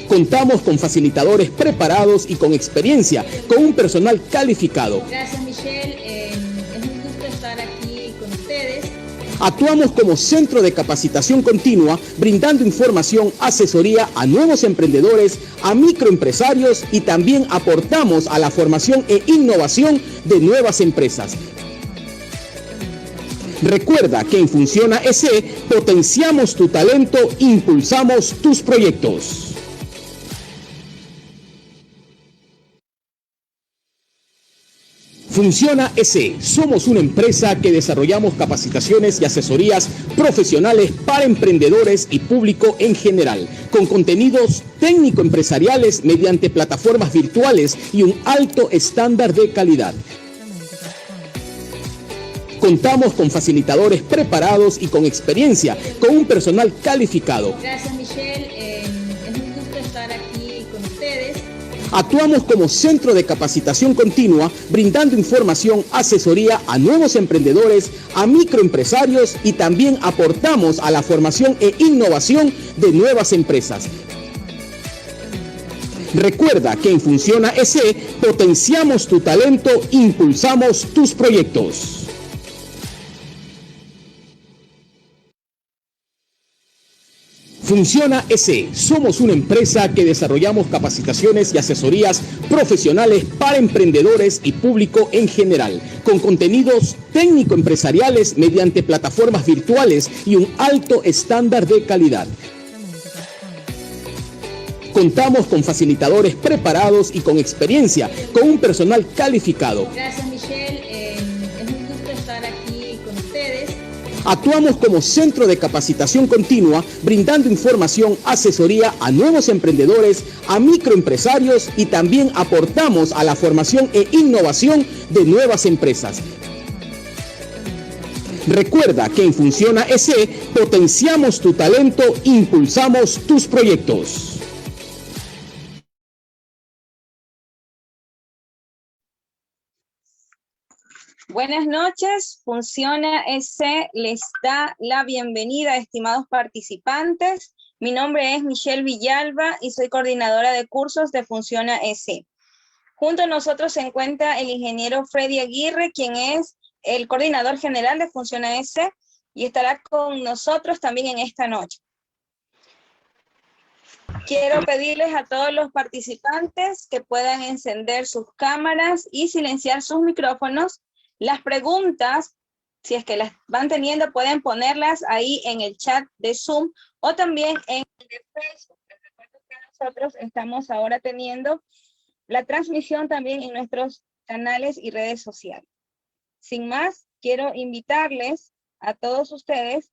Contamos con facilitadores preparados y con experiencia, con un personal calificado. Gracias, Michelle. Es un gusto estar aquí con ustedes. Actuamos como centro de capacitación continua, brindando información, asesoría a nuevos emprendedores, a microempresarios y también aportamos a la formación e innovación de nuevas empresas. Recuerda que en Funciona EC potenciamos tu talento, impulsamos tus proyectos. Funciona EC. Somos una empresa que desarrollamos capacitaciones y asesorías profesionales para emprendedores y público en general, con contenidos técnico-empresariales mediante plataformas virtuales y un alto estándar de calidad. Contamos con facilitadores preparados y con experiencia, con un personal calificado. Gracias, Michelle. Es un gusto estar aquí con ustedes. Actuamos como centro de capacitación continua, brindando información, asesoría a nuevos emprendedores, a microempresarios y también aportamos a la formación e innovación de nuevas empresas. Recuerda que en Funciona EC potenciamos tu talento, impulsamos tus proyectos. Funciona EC. Somos una empresa que desarrollamos capacitaciones y asesorías profesionales para emprendedores y público en general, con contenidos técnico-empresariales mediante plataformas virtuales y un alto estándar de calidad. Contamos con facilitadores preparados y con experiencia, con un personal calificado. Gracias, Michelle. Es un gusto estar aquí con ustedes. Actuamos como centro de capacitación continua, brindando información, asesoría a nuevos emprendedores, a microempresarios y también aportamos a la formación e innovación de nuevas empresas. Recuerda que en Funciona EC potenciamos tu talento, impulsamos tus proyectos. Buenas noches, Funciona EC les da la bienvenida, estimados participantes. Mi nombre es Michelle Villalba y soy coordinadora de cursos de Funciona EC. Junto a nosotros se encuentra el ingeniero Freddy Aguirre, quien es el coordinador general de Funciona EC y estará con nosotros también en esta noche. Quiero pedirles a todos los participantes que puedan encender sus cámaras y silenciar sus micrófonos. Las preguntas, si es que las van teniendo, pueden ponerlas ahí en el chat de Zoom o también en el de Facebook. Les recuerdo que nosotros estamos ahora teniendo la transmisión también en nuestros canales y redes sociales. Sin más, quiero invitarles a todos ustedes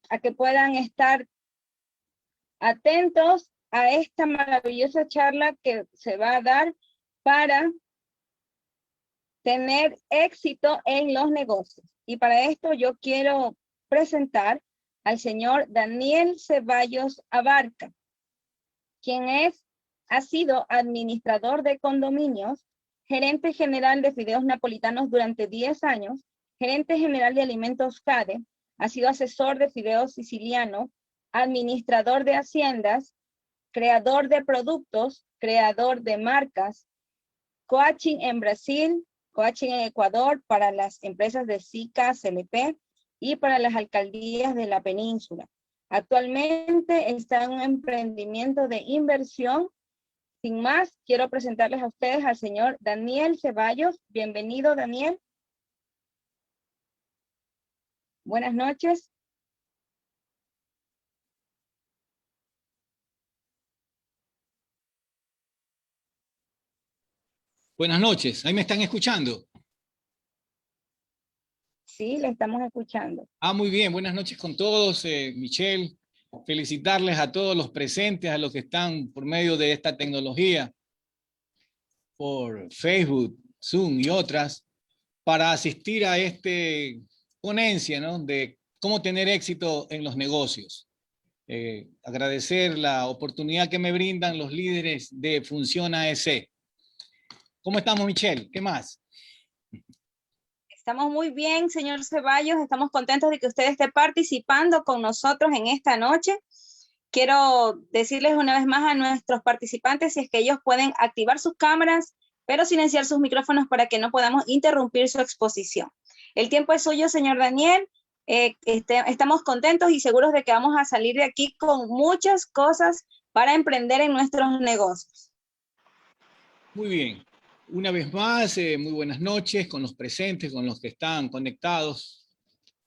a que puedan estar atentos a esta maravillosa charla que se va a dar para tener éxito en los negocios. Y para esto yo quiero presentar al señor Daniel Ceballos Abarca, quien ha sido administrador de condominios, gerente general de fideos napolitanos durante 10 años, gerente general de alimentos CADE, ha sido asesor de fideos siciliano, administrador de haciendas, creador de productos, creador de marcas, coaching en Brasil, coaching en Ecuador para las empresas de SICA, CLP y para las alcaldías de la península. Actualmente está en un emprendimiento de inversión. Sin más, quiero presentarles a ustedes al señor Daniel Ceballos. Bienvenido, Daniel. Buenas noches. Buenas noches, ¿ahí me están escuchando? Sí, le estamos escuchando. Muy bien, buenas noches con todos. Michelle, felicitarles a todos los presentes, a los que están por medio de esta tecnología, por Facebook, Zoom y otras, para asistir a esta ponencia, ¿no?, de cómo tener éxito en los negocios. Agradecer la oportunidad que me brindan los líderes de Funciona EC. ¿Cómo estamos, Michelle? ¿Qué más? Estamos muy bien, señor Ceballos. Estamos contentos de que usted esté participando con nosotros en esta noche. quiero decirles una vez más a nuestros participantes si es que ellos pueden activar sus cámaras, pero silenciar sus micrófonos para que no podamos interrumpir su exposición. El tiempo es suyo, señor Daniel. Estamos contentos y seguros de que vamos a salir de aquí con muchas cosas para emprender en nuestros negocios. Muy bien. Una vez más, muy buenas noches con los presentes, con los que están conectados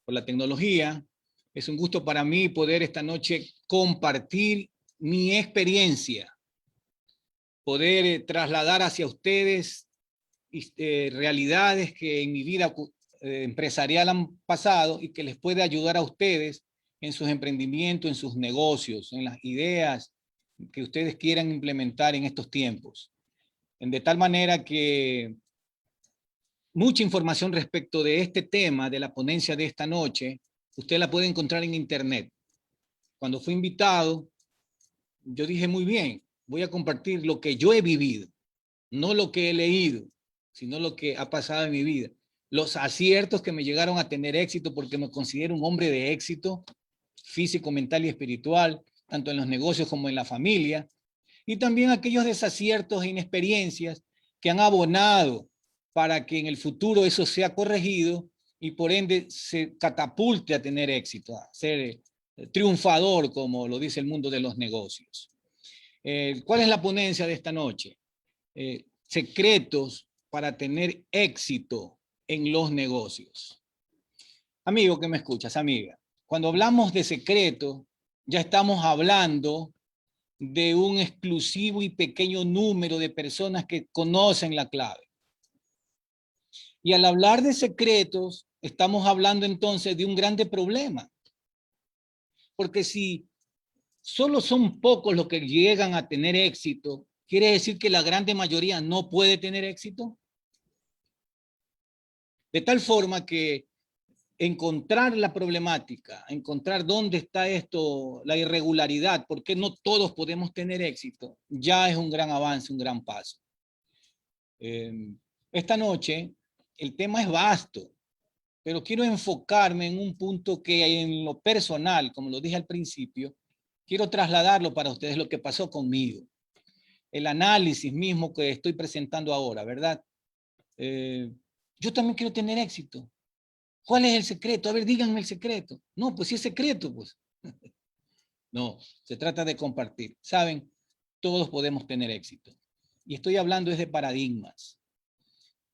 por la tecnología. Es un gusto para mí poder esta noche compartir mi experiencia, poder trasladar hacia ustedes realidades que en mi vida empresarial han pasado y que les puede ayudar a ustedes en sus emprendimientos, en sus negocios, en las ideas que ustedes quieran implementar en estos tiempos. De tal manera que mucha información respecto de este tema, de la ponencia de esta noche, usted la puede encontrar en internet. Cuando fui invitado, yo dije muy bien, voy a compartir lo que yo he vivido, no lo que he leído, sino lo que ha pasado en mi vida. Los aciertos que me llegaron a tener éxito, porque me considero un hombre de éxito físico, mental y espiritual, tanto en los negocios como en la familia, y también aquellos desaciertos e inexperiencias que han abonado para que en el futuro eso sea corregido y por ende se catapulte a tener éxito, a ser triunfador, como lo dice el mundo de los negocios. ¿Cuál es la ponencia de esta noche? Secretos para tener éxito en los negocios. Amigo que me escuchas, amiga, cuando hablamos de secretos, ya estamos hablando de un exclusivo y pequeño número de personas que conocen la clave. Y al hablar de secretos, estamos hablando entonces de un grande problema. Porque si solo son pocos los que llegan a tener éxito, ¿quiere decir que la grande mayoría no puede tener éxito? De tal forma que encontrar la problemática, encontrar dónde está esto, la irregularidad, por qué no todos podemos tener éxito, ya es un gran avance, un gran paso. Esta noche el tema es vasto, pero quiero enfocarme en un punto que en lo personal, como lo dije al principio, quiero trasladarlo para ustedes lo que pasó conmigo. El análisis mismo que estoy presentando ahora, ¿verdad? Yo también quiero tener éxito. ¿Cuál es el secreto? A ver, díganme el secreto. No, pues si es secreto, pues. No, se trata de compartir. Saben, todos podemos tener éxito. Y estoy hablando es de paradigmas.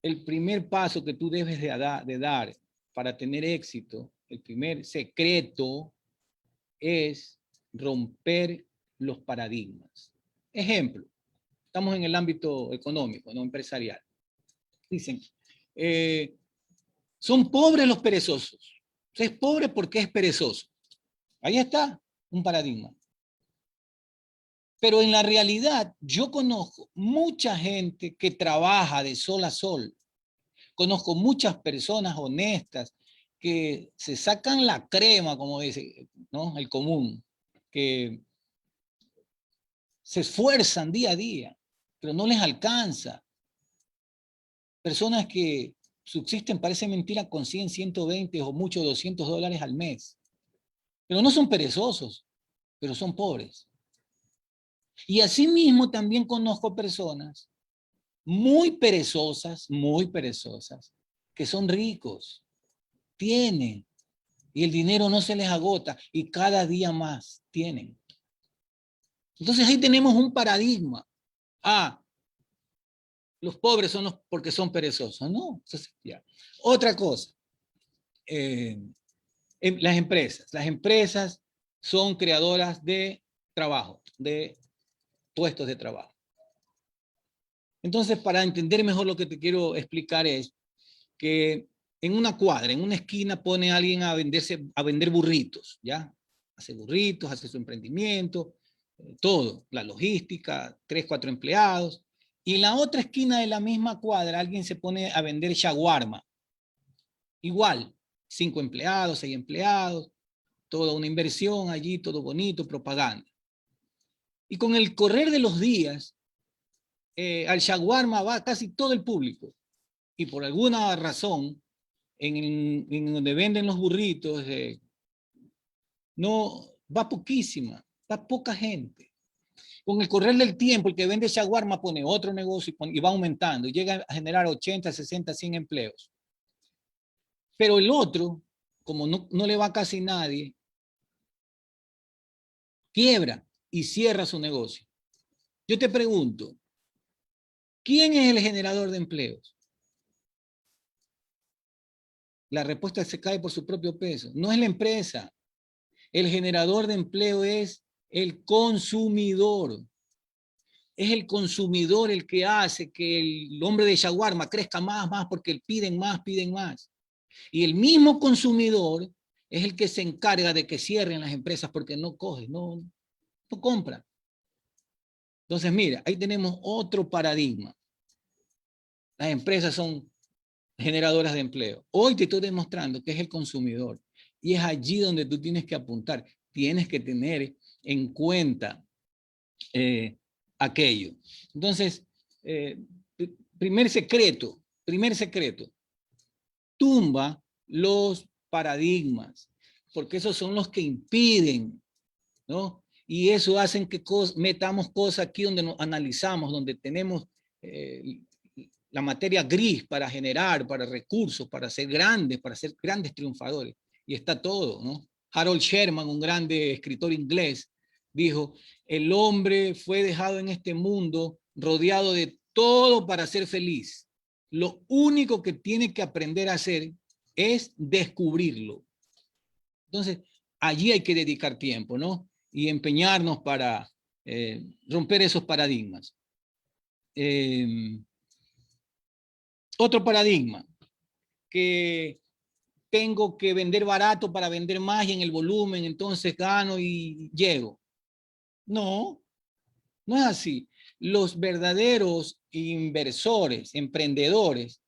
El primer paso que tú debes de dar para tener éxito, el primer secreto es romper los paradigmas. Ejemplo, estamos en el ámbito económico, no empresarial. Dicen, son pobres los perezosos. Es pobre porque es perezoso. Ahí está un paradigma. Pero en la realidad, yo conozco mucha gente que trabaja de sol a sol. Conozco muchas personas honestas que se sacan la crema, como dice, ¿no? El común, que se esfuerzan día a día, pero no les alcanza. Personas que subsisten, parece mentira, con 100, 120 o mucho $200 al mes. Pero no son perezosos, pero son pobres. Y asimismo también conozco personas muy perezosas, que son ricos, tienen, y el dinero no se les agota, y cada día más tienen. Entonces ahí tenemos un paradigma. Los pobres son los porque son perezosos. No, entonces, ya. Otra cosa, las empresas son creadoras de trabajo, de puestos de trabajo. Entonces, para entender mejor lo que te quiero explicar es que en una cuadra, en una esquina, pone a alguien a vender burritos, ¿ya? Hace burritos, hace su emprendimiento, todo, la logística, 3, 4 empleados. Y en la otra esquina de la misma cuadra, alguien se pone a vender shawarma. Igual, 5 empleados, 6 empleados, toda una inversión allí, todo bonito, propaganda. Y con el correr de los días, al shawarma va casi todo el público. Y por alguna razón, en donde venden los burritos, no va poquísima. Está poca gente. Con el correr del tiempo, el que vende shawarma pone otro negocio y va aumentando. Y llega a generar 80, 60, 100 empleos. Pero el otro, como no le va casi nadie, quiebra y cierra su negocio. Yo te pregunto, ¿quién es el generador de empleos? La respuesta se cae por su propio peso. No es la empresa. El generador de empleo es el consumidor. Es el consumidor el que hace que el hombre de shawarma crezca más, porque piden más, piden más. Y el mismo consumidor es el que se encarga de que cierren las empresas porque no coge, no compra. Entonces, mira, ahí tenemos otro paradigma. Las empresas son generadoras de empleo. Hoy te estoy demostrando que es el consumidor. Y es allí donde tú tienes que apuntar. Tienes que tener en cuenta aquello. Entonces, primer secreto, tumba los paradigmas, porque esos son los que impiden, ¿no? Y eso hacen que metamos cosas aquí donde nos analizamos, donde tenemos la materia gris para generar, para recursos, para ser grandes triunfadores. Y está todo, ¿no? Harold Sherman, un grande escritor inglés, dijo, el hombre fue dejado en este mundo rodeado de todo para ser feliz. Lo único que tiene que aprender a hacer es descubrirlo. Entonces, allí hay que dedicar tiempo, ¿no? Y empeñarnos para romper esos paradigmas. Otro paradigma, que tengo que vender barato para vender más y en el volumen, entonces gano y llego. No, no es así. Los verdaderos inversores, emprendedores,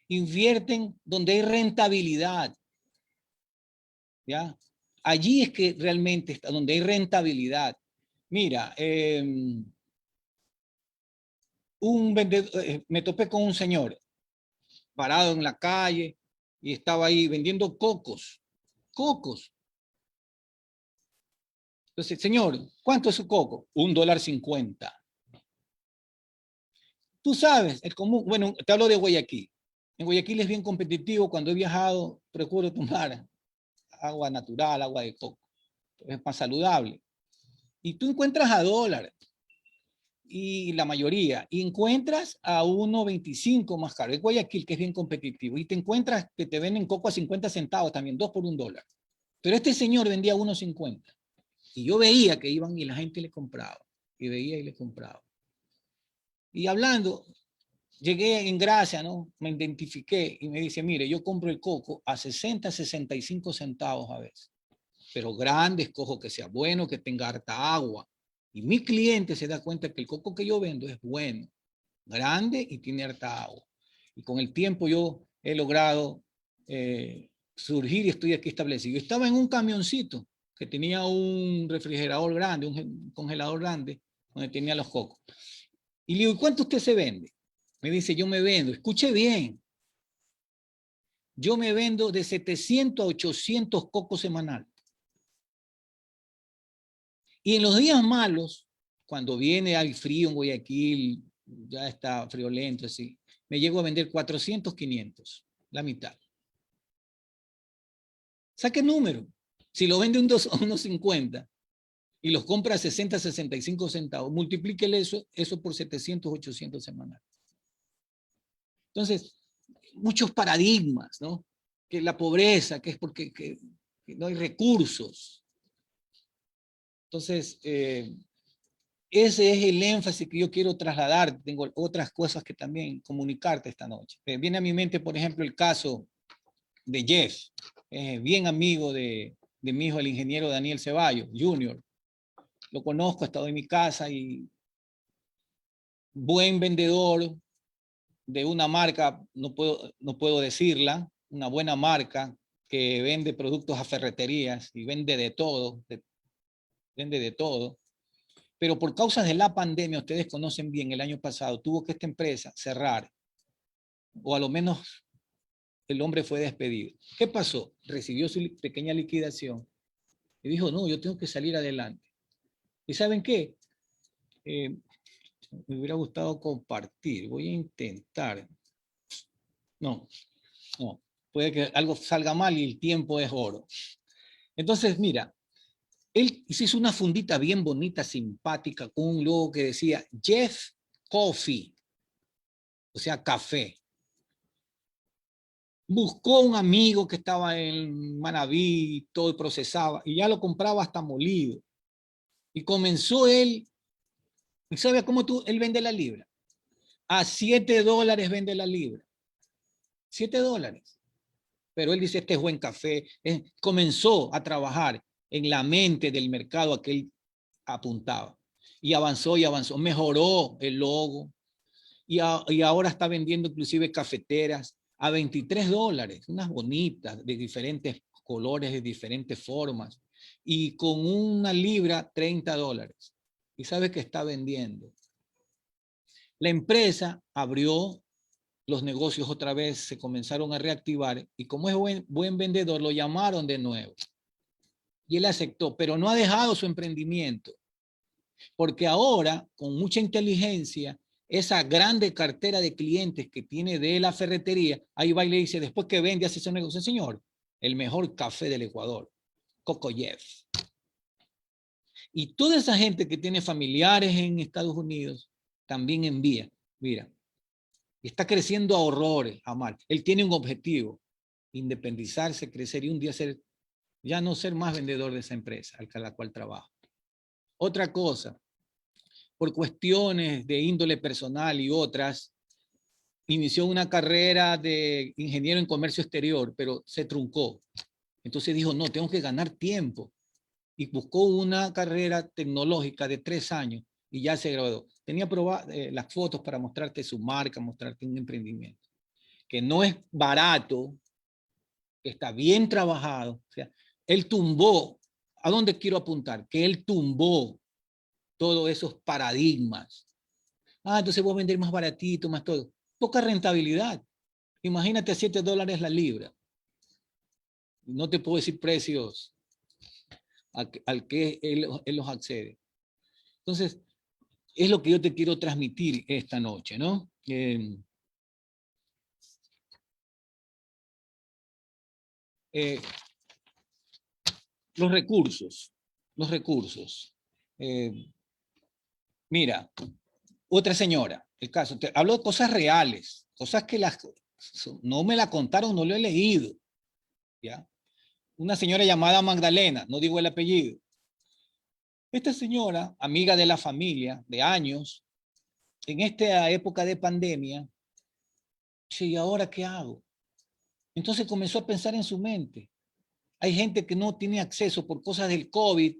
invierten donde hay rentabilidad. ¿Ya? Allí es que realmente está, donde hay rentabilidad. Mira, me topé con un señor parado en la calle y estaba ahí vendiendo cocos. Entonces, señor, ¿cuánto es su coco? $1.50. Tú sabes, el común, bueno, te hablo de Guayaquil. En Guayaquil es bien competitivo. Cuando he viajado, procuro tomar agua natural, agua de coco. Es más saludable. Y tú encuentras a $1, y la mayoría, y encuentras a 1.25 más caro. Es Guayaquil, que es bien competitivo. Y te encuentras que te venden coco a 50 centavos también, 2 por $1. Pero este señor vendía 1.50. Y yo veía que iban y la gente le compraba. Y veía y le compraba. Y hablando, llegué en Gracia, ¿no? Me identifiqué y me dice, mire, yo compro el coco a 60, 65 centavos a veces. Pero grande, escojo que sea bueno, que tenga harta agua. Y mi cliente se da cuenta que el coco que yo vendo es bueno, grande y tiene harta agua. Y con el tiempo yo he logrado surgir y estoy aquí establecido. Yo estaba en un camioncito que tenía un refrigerador grande, un congelador grande, donde tenía los cocos. Y le digo, ¿cuánto usted se vende? Me dice, yo me vendo, escuche bien, yo me vendo de 700 a 800 cocos semanal. Y en los días malos, cuando viene al frío en Guayaquil, ya está friolento así, me llego a vender 400, 500, la mitad. Saque el número. Si lo vende a 1.50 y los compra a 60, 65 centavos, multiplíquele eso por 700, 800 semanal. Entonces, muchos paradigmas, ¿no? Que la pobreza, que es porque que no hay recursos. Entonces, ese es el énfasis que yo quiero trasladar. Tengo otras cosas que también comunicarte esta noche. Viene a mi mente, por ejemplo, el caso de Jeff, bien amigo de mi hijo, el ingeniero Daniel Ceballos, Jr. Lo conozco, ha estado en mi casa y buen vendedor de una marca, no puedo decirla, una buena marca que vende productos a ferreterías y vende de todo, pero por causa de la pandemia, ustedes conocen bien, el año pasado tuvo que esta empresa cerrar, o a lo menos el hombre fue despedido. ¿Qué pasó? Recibió su pequeña liquidación y dijo, no, yo tengo que salir adelante. ¿Y saben qué? Me hubiera gustado compartir. Voy a intentar. No, no. Puede que algo salga mal y el tiempo es oro. Entonces, mira, él hizo una fundita bien bonita, simpática, con un logo que decía Jeff Coffee, o sea, café. Buscó un amigo que estaba en Manabí, todo procesaba, y ya lo compraba hasta molido. Y comenzó él, ¿y sabe cómo él vende la libra? A $7 vende la libra. $7. Pero él dice, este es buen café. Comenzó a trabajar en la mente del mercado a que él apuntaba. Y avanzó, mejoró el logo. Y ahora está vendiendo inclusive cafeteras a $23, unas bonitas, de diferentes colores, de diferentes formas. Y con una libra, $30. ¿Y sabe qué está vendiendo? La empresa abrió los negocios otra vez, se comenzaron a reactivar y como es buen vendedor, lo llamaron de nuevo. Y él aceptó, pero no ha dejado su emprendimiento. Porque ahora, con mucha inteligencia, esa grande cartera de clientes que tiene de la ferretería, ahí va y le dice, después que vende, hace ese negocio, señor, el mejor café del Ecuador, Coco Jeff. Y toda esa gente que tiene familiares en Estados Unidos, también envía. Mira, está creciendo a horrores, Amar. Él tiene un objetivo, independizarse, crecer y un día ya no ser más vendedor de esa empresa a la cual trabaja. Otra cosa, por cuestiones de índole personal y otras, inició una carrera de ingeniero en comercio exterior, pero se truncó. Entonces dijo, no, tengo que ganar tiempo. Y buscó una carrera tecnológica de 3 años y ya se graduó. Tenía las fotos para mostrarte su marca, mostrarte un emprendimiento, que no es barato, que está bien trabajado. O sea, él tumbó, ¿a dónde quiero apuntar? Que él tumbó todos esos paradigmas. Entonces voy a vender más baratito, más todo. Poca rentabilidad. Imagínate a $7 la libra. No te puedo decir precios al que él los accede. Entonces, es lo que yo te quiero transmitir esta noche, ¿no? Los recursos. Mira, otra señora, el caso, te hablo de cosas reales, cosas que no me la contaron, no lo he leído, ¿ya? Una señora llamada Magdalena, no digo el apellido. Esta señora, amiga de la familia, de años, en esta época de pandemia, dice, ¿y ahora qué hago? Entonces comenzó a pensar en su mente. Hay gente que no tiene acceso por cosas del COVID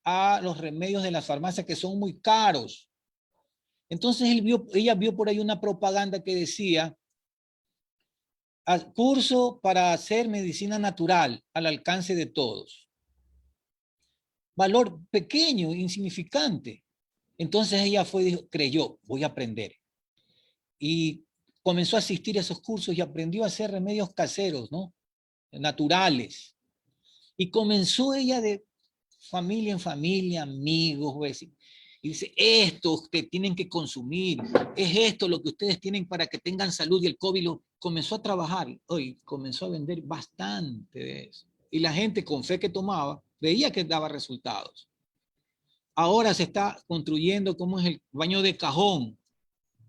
a los remedios de las farmacias que son muy caros. Entonces ella vio por ahí una propaganda que decía, curso para hacer medicina natural al alcance de todos. Valor pequeño, insignificante. Entonces ella creyó, voy a aprender. Y comenzó a asistir a esos cursos y aprendió a hacer remedios caseros, ¿no? Naturales. Y comenzó ella de familia en familia, amigos, vecinos. Y dice, esto ustedes tienen que consumir, es esto lo que ustedes tienen para que tengan salud. Y el COVID comenzó a trabajar, hoy comenzó a vender bastante de eso. Y la gente con fe que tomaba, veía que daba resultados. Ahora se está construyendo como es el baño de cajón,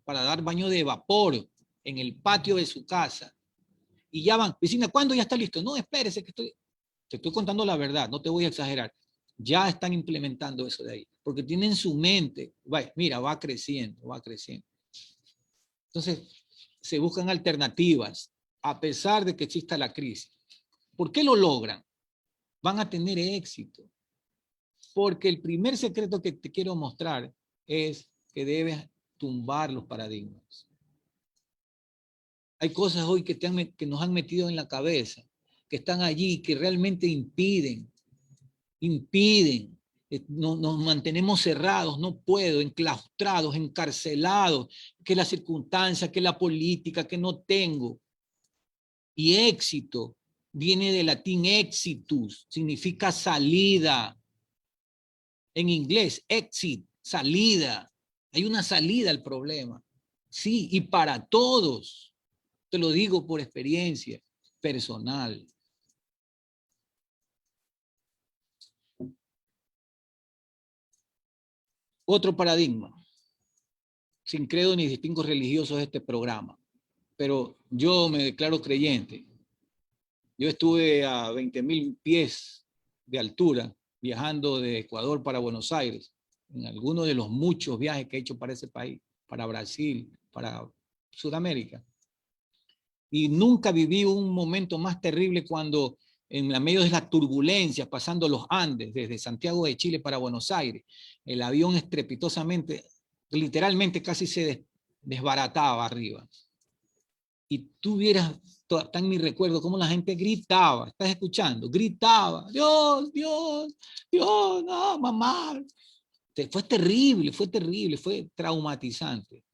para dar baño de vapor en el patio de su casa. Y ya van, vecina, ¿cuándo ya está listo? No, espérese que te estoy contando la verdad, no te voy a exagerar. Ya están implementando eso de ahí, porque tienen su mente, mira, va creciendo. Entonces, se buscan alternativas, a pesar de que exista la crisis. ¿Por qué lo logran? Van a tener éxito. Porque el primer secreto que te quiero mostrar es que debes tumbar los paradigmas. Hay cosas hoy que nos han metido en la cabeza, que están allí, que realmente impiden, nos mantenemos cerrados, no puedo, enclaustrados, encarcelados, que la circunstancia, que la política, que no tengo. Y éxito viene del latín exitus, significa salida. En inglés, exit, salida. Hay una salida al problema. Sí, y para todos. Te lo digo por experiencia personal. Otro paradigma. Sin credo ni distingos religiosos de este programa. Pero yo me declaro creyente. Yo estuve a 20.000 pies de altura viajando de Ecuador para Buenos Aires, en alguno de los muchos viajes que he hecho para ese país, para Brasil, para Sudamérica. Y nunca viví un momento más terrible cuando en medio de las turbulencias, pasando los Andes, desde Santiago de Chile para Buenos Aires, el avión estrepitosamente, literalmente casi se desbarataba arriba. Y tú vieras, está en mi recuerdo, cómo la gente gritaba, ¿estás escuchando? Gritaba, Dios, Dios, Dios, no, mamá. Fue terrible, fue traumatizante.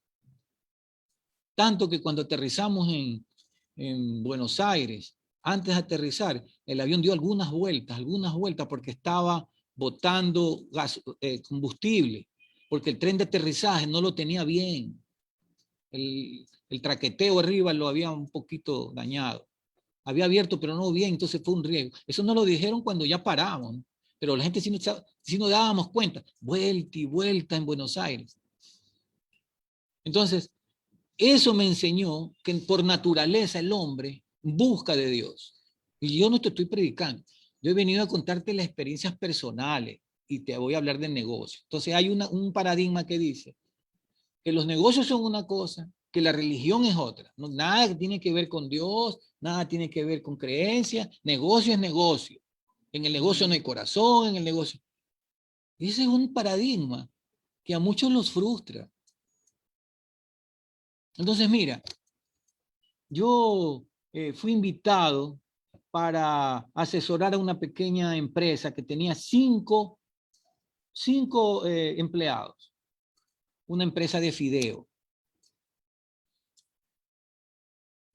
Tanto que cuando aterrizamos en Buenos Aires, antes de aterrizar, el avión dio algunas vueltas, porque estaba botando combustible, porque el tren de aterrizaje no lo tenía bien. El traqueteo arriba lo había un poquito dañado. Había abierto, pero no bien, entonces fue un riesgo. Eso no lo dijeron cuando ya paramos, ¿no? Pero la gente sí nos dábamos cuenta, vuelta y vuelta en Buenos Aires. Entonces, eso me enseñó que por naturaleza el hombre busca de Dios. Y yo no te estoy predicando. Yo he venido a contarte las experiencias personales y te voy a hablar de negocio. Entonces hay un paradigma que dice que los negocios son una cosa, que la religión es otra. No, nada que tiene que ver con Dios, nada tiene que ver con creencias. Negocio es negocio. En el negocio no hay corazón, en el negocio. Ese es un paradigma que a muchos los frustra. Entonces, mira, yo fui invitado para asesorar a una pequeña empresa que tenía cinco empleados, una empresa de fideo.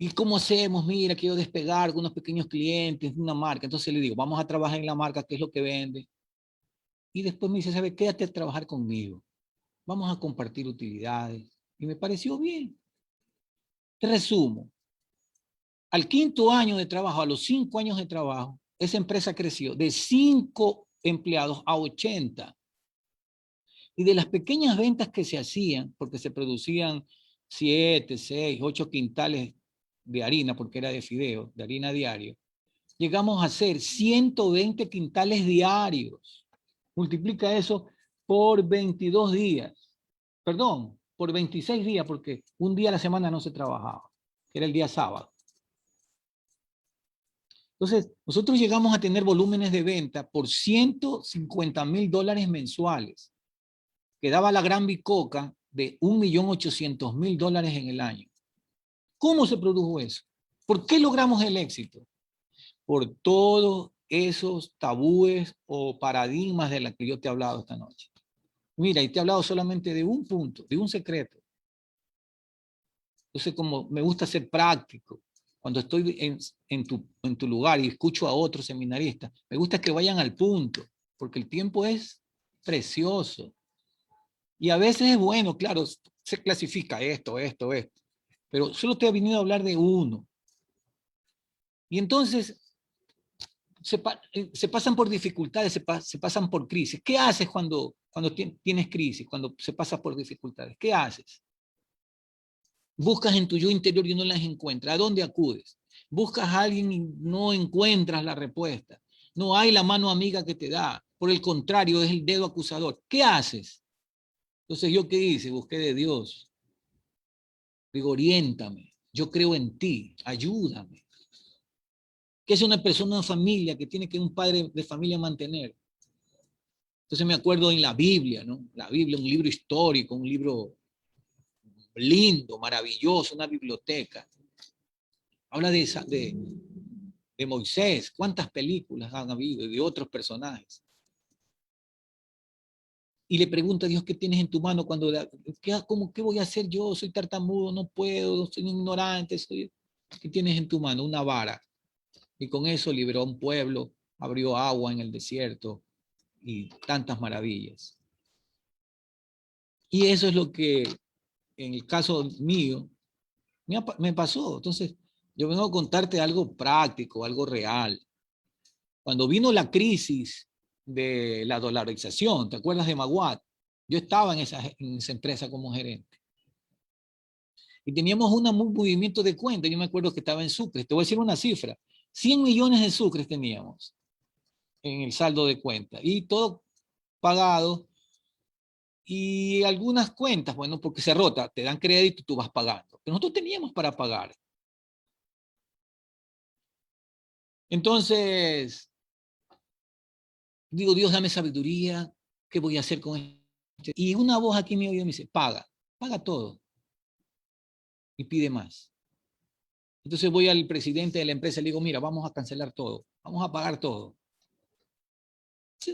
¿Y cómo hacemos? Mira, quiero despegar con unos pequeños clientes, una marca. Entonces le digo, vamos a trabajar en la marca, ¿qué es lo que vende? Y después me dice, ¿sabe? Quédate a trabajar conmigo. Vamos a compartir utilidades. Y me pareció bien. Te resumo. Al 5.º año de trabajo, a los 5 años de trabajo, esa empresa creció de 5 empleados a 80. Y de las pequeñas ventas que se hacían, porque se producían 7, 6, 8 quintales de harina, porque era de fideo, de harina diario, llegamos a hacer 120 quintales diarios. Multiplica eso por 22 días. Perdón, por 26 días, porque un día a la semana no se trabajaba, que era el día sábado. Entonces, nosotros llegamos a tener volúmenes de venta por $150.000 mensuales, que daba la gran bicoca de $1.800.000 en el año. ¿Cómo se produjo eso? ¿Por qué logramos el éxito? Por todos esos tabúes o paradigmas de los que yo te he hablado esta noche. Mira, y te he hablado solamente de un punto, de un secreto. Entonces, como me gusta ser práctico, cuando estoy en tu lugar y escucho a otros seminaristas, me gusta que vayan al punto, porque el tiempo es precioso. Y a veces es bueno, claro, se clasifica esto, pero solo te he venido a hablar de uno. Y entonces se pasan por dificultades, se pasan por crisis. ¿Qué haces cuando tienes crisis, cuando se pasa por dificultades? ¿Qué haces? Buscas en tu yo interior y no las encuentras. ¿A dónde acudes? Buscas a alguien y no encuentras la respuesta. No hay la mano amiga que te da. Por el contrario, es el dedo acusador. ¿Qué haces? Entonces, ¿yo qué hice? Busqué de Dios. Digo, oriéntame. Yo creo en ti. Ayúdame. ¿Qué es una persona, una familia que tiene que un padre de familia mantener? Entonces me acuerdo en la Biblia, ¿no? La Biblia, un libro histórico, un libro lindo, maravilloso, una biblioteca. Habla de Moisés. ¿Cuántas películas han habido? Y de otros personajes. Y le pregunta a Dios, ¿qué tienes en tu mano? ¿Qué voy a hacer yo? Soy tartamudo, no puedo, soy ignorante. ¿Qué tienes en tu mano? Una vara. Y con eso liberó a un pueblo, abrió agua en el desierto, y tantas maravillas. Y eso es lo que en el caso mío me pasó. Entonces, yo vengo a contarte algo práctico, algo real. Cuando vino la crisis de la dolarización, ¿te acuerdas de Maguad? Yo estaba en esa empresa como gerente. Y teníamos un movimiento de cuenta. Yo me acuerdo que estaba en sucres. Te voy a decir una cifra. 100 millones de sucres teníamos en el saldo de cuenta. Y todo pagado. Y algunas cuentas, bueno, porque se rota, te dan crédito y tú vas pagando. Pero nosotros teníamos para pagar. Entonces, digo, Dios, dame sabiduría. ¿Qué voy a hacer con esto? Y una voz aquí me oye y me dice, paga todo. Y pide más. Entonces voy al presidente de la empresa y le digo, mira, vamos a cancelar todo, vamos a pagar todo.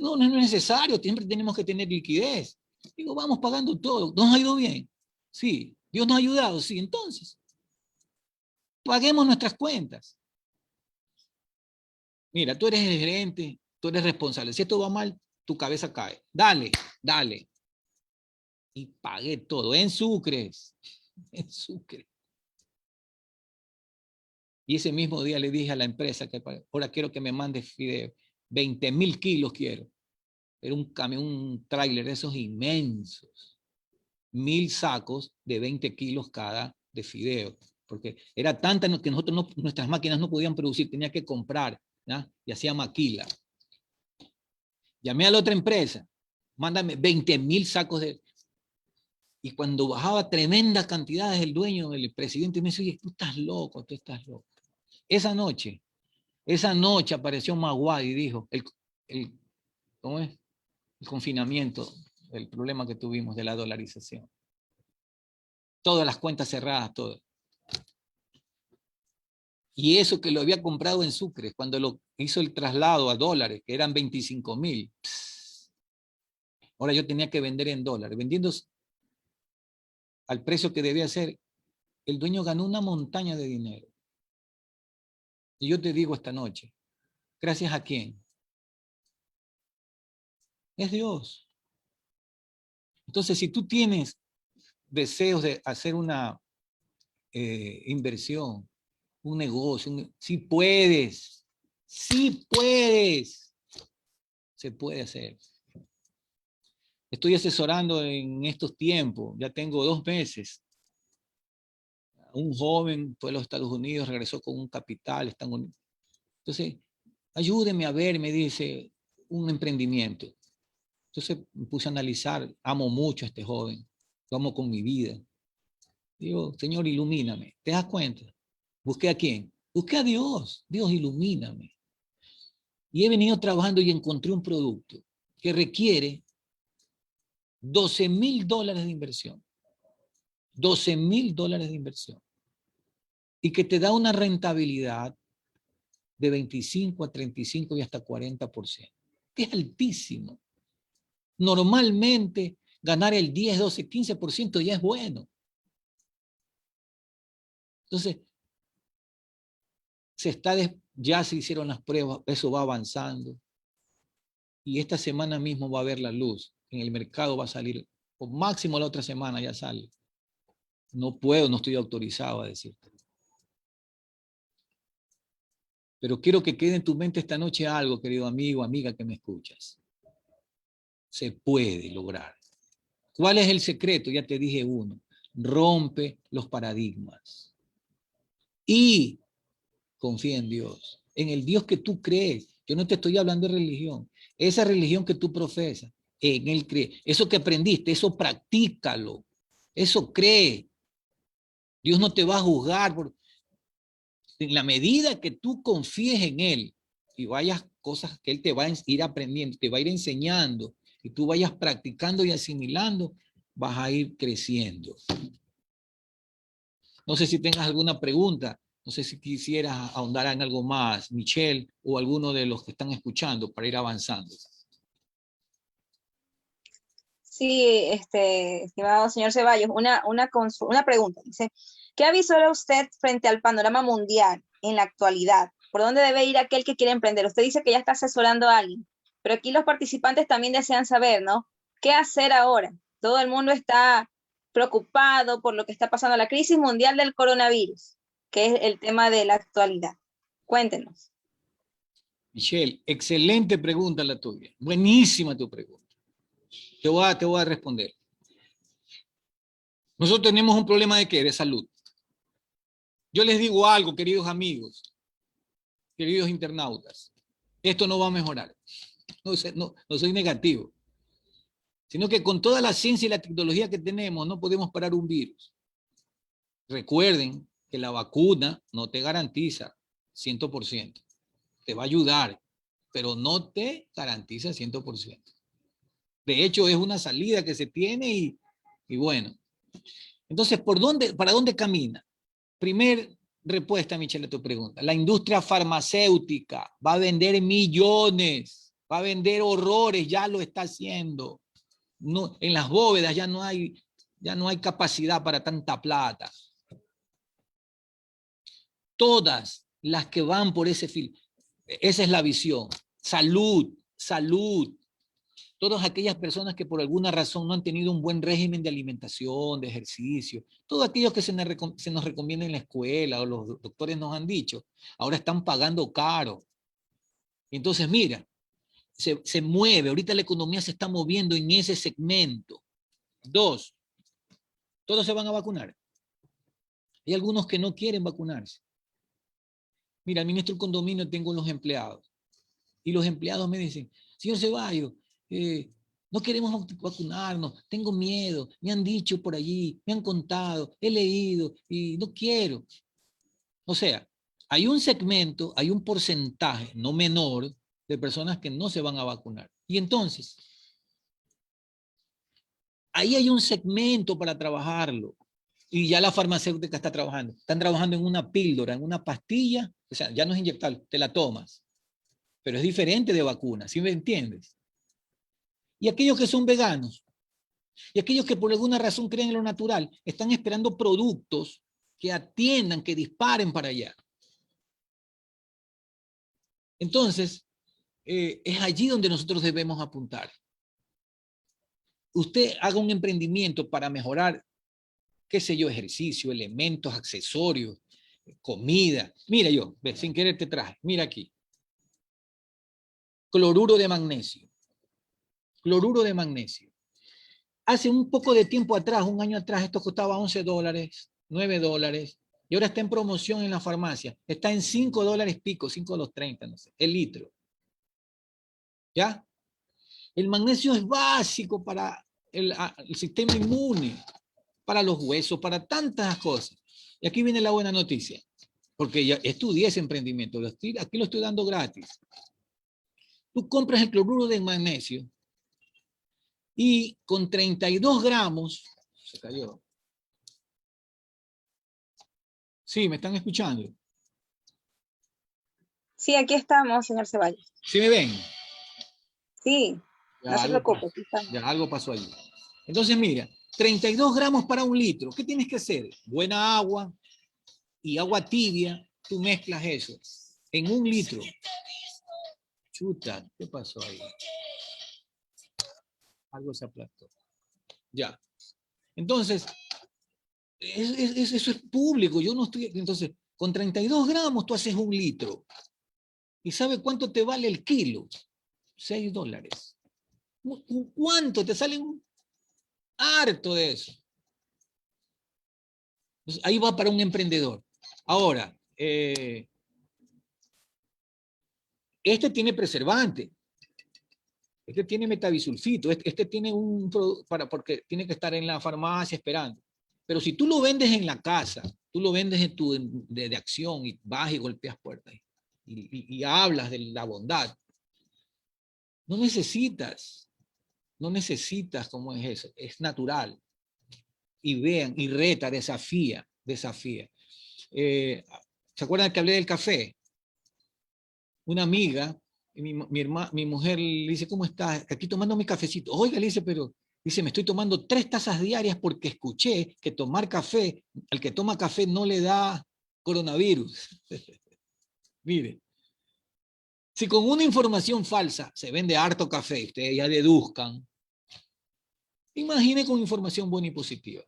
No, no es necesario, siempre tenemos que tener liquidez. Digo, vamos pagando todo, ¿nos ha ido bien? Sí. ¿Dios nos ha ayudado? Sí. Entonces, paguemos nuestras cuentas. Mira, tú eres el gerente, tú eres responsable. Si esto va mal, tu cabeza cae. Dale, dale. Y pagué todo en sucres, en sucres. Y ese mismo día le dije a la empresa que ahora quiero que me mande fideo. 20.000 kilos quiero. Era un camión, un tráiler de esos inmensos. 1.000 sacos de 20 kilos cada de fideo. Porque era tanta que nosotros nuestras máquinas no podían producir, tenía que comprar, ¿ya? Y hacía maquila. Llamé a la otra empresa, mándame 20.000 sacos de... Y cuando bajaba tremendas cantidades, el dueño, el presidente me dice, oye, tú estás loco, tú estás loco. Esa noche apareció Maguad y dijo, ¿cómo es? El confinamiento, el problema que tuvimos de la dolarización. Todas las cuentas cerradas, todo. Y eso que lo había comprado en sucres, cuando lo hizo el traslado a dólares, que eran 25.000. Ahora yo tenía que vender en dólares. Vendiendo al precio que debía ser, el dueño ganó una montaña de dinero. Y yo te digo esta noche, ¿gracias a quién? Es Dios. Entonces, si tú tienes deseos de hacer una inversión, un negocio, si puedes, si puedes, se puede hacer. Estoy asesorando en estos tiempos, ya tengo 2 meses. Un joven fue a los Estados Unidos, regresó con un capital. Entonces, ayúdeme a ver, me dice, un emprendimiento. Entonces me puse a analizar, amo mucho a este joven, lo amo con mi vida. Digo, Señor, ilumíname. ¿Te das cuenta? ¿Busqué a quién? Busqué a Dios. Dios, ilumíname. Y he venido trabajando y encontré un producto que requiere $12.000 de inversión. $12.000 de inversión. Y que te da una rentabilidad de 25 a 35 y hasta 40%. Que es altísimo. Normalmente ganar el 10, 12, 15% ya es bueno. Entonces, ya se hicieron las pruebas, eso va avanzando. Y esta semana mismo va a haber la luz. En el mercado va a salir, o máximo la otra semana ya sale. No puedo, no estoy autorizado a decirte. Pero quiero que quede en tu mente esta noche algo, querido amigo, amiga que me escuchas. Se puede lograr. ¿Cuál es el secreto? Ya te dije uno. Rompe los paradigmas. Y confía en Dios. En el Dios que tú crees. Yo no te estoy hablando de religión. Esa religión que tú profesas, en Él cree. Eso que aprendiste, eso practícalo. Eso cree. Dios no te va a juzgar en la medida que tú confíes en Él y vayas cosas que Él te va a ir aprendiendo, te va a ir enseñando y tú vayas practicando y asimilando, vas a ir creciendo. No sé si tengas alguna pregunta, no sé si quisieras ahondar en algo más, Michelle, o alguno de los que están escuchando para ir avanzando. Sí, estimado señor Ceballos, una pregunta. Dice, ¿qué avisora usted frente al panorama mundial en la actualidad? ¿Por dónde debe ir aquel que quiere emprender? Usted dice que ya está asesorando a alguien. Pero aquí los participantes también desean saber, ¿no? ¿Qué hacer ahora? Todo el mundo está preocupado por lo que está pasando, la crisis mundial del coronavirus, que es el tema de la actualidad. Cuéntenos. Michelle, excelente pregunta la tuya. Buenísima tu pregunta. Te voy a responder. Nosotros tenemos un problema de ¿qué? De salud. Yo les digo algo, queridos amigos, queridos internautas. Esto no va a mejorar. No soy negativo. Sino que con toda la ciencia y la tecnología que tenemos, no podemos parar un virus. Recuerden que la vacuna no te garantiza 100%. Te va a ayudar, pero no te garantiza 100%. De hecho, es una salida que se tiene y bueno. Entonces, ¿para dónde camina? Primer respuesta, Michelle, a tu pregunta. La industria farmacéutica va a vender millones, va a vender horrores, ya lo está haciendo. No, en las bóvedas ya no hay capacidad para tanta plata. Todas las que van por ese filo, esa es la visión. Salud, salud. Todas aquellas personas que por alguna razón no han tenido un buen régimen de alimentación, de ejercicio, todos aquellos que se nos recomienda en la escuela o los doctores nos han dicho, ahora están pagando caro. Entonces, mira, se mueve, ahorita la economía se está moviendo en ese segmento. 2, todos se van a vacunar. Hay algunos que no quieren vacunarse. Mira, administro el condominio, tengo los empleados. Y los empleados me dicen, señor Ceballos, no queremos vacunarnos, tengo miedo, me han dicho por allí, me han contado, he leído y no quiero. O sea, hay un segmento, hay un porcentaje no menor de personas que no se van a vacunar. Y entonces, ahí hay un segmento para trabajarlo. Y ya la farmacéutica está trabajando. Están trabajando en una píldora, en una pastilla. O sea, ya no es inyectable, te la tomas. Pero es diferente de vacuna, ¿sí me entiendes? Y aquellos que son veganos, y aquellos que por alguna razón creen en lo natural, están esperando productos que atiendan, que disparen para allá. Entonces, es allí donde nosotros debemos apuntar. Usted haga un emprendimiento para mejorar, qué sé yo, ejercicio, elementos, accesorios, comida. Mira yo, sin querer te traje, mira aquí. Cloruro de magnesio. Cloruro de magnesio. Hace un poco de tiempo atrás, un año atrás, esto costaba $11, $9, y ahora está en promoción en la farmacia. Está en $5 pico, $5.30, no sé, el litro. ¿Ya? El magnesio es básico para el sistema inmune, para los huesos, para tantas cosas. Y aquí viene la buena noticia, porque ya estudié ese emprendimiento, aquí lo estoy dando gratis. Tú compras el cloruro de magnesio y con 32 gramos, se cayó. Sí, ¿me están escuchando? Sí, aquí estamos, señor Ceballos. ¿Sí me ven? Sí, no se preocupe. Ya algo pasó allí. Entonces, mira, 32 gramos para un litro. ¿Qué tienes que hacer? Buena agua y agua tibia. Tú mezclas eso en un litro. Chuta, ¿qué pasó ahí? Algo se aplastó. Ya. Entonces, eso es público. Yo no estoy... Entonces, con 32 gramos tú haces un litro. ¿Y sabe cuánto te vale el kilo? $6. ¿Cuánto? Te sale un harto de eso. Entonces, ahí va para un emprendedor. Ahora, este tiene preservante. Este tiene metabisulfito. Este tiene un producto porque tiene que estar en la farmacia esperando. Pero si tú lo vendes en la casa, tú lo vendes de acción y vas y golpeas puertas y hablas de la bondad, no necesitas cómo es eso, es natural. Y vean, y reta, desafía. ¿Se acuerdan que hablé del café? Una amiga, mi mujer le dice, ¿cómo estás? Aquí tomando mi cafecito. Oiga, le dice, pero dice, me estoy tomando 3 tazas diarias porque escuché que tomar café, al que toma café no le da coronavirus. Mire, Si con una información falsa se vende harto café, ustedes ya deduzcan, imagine con información buena y positiva.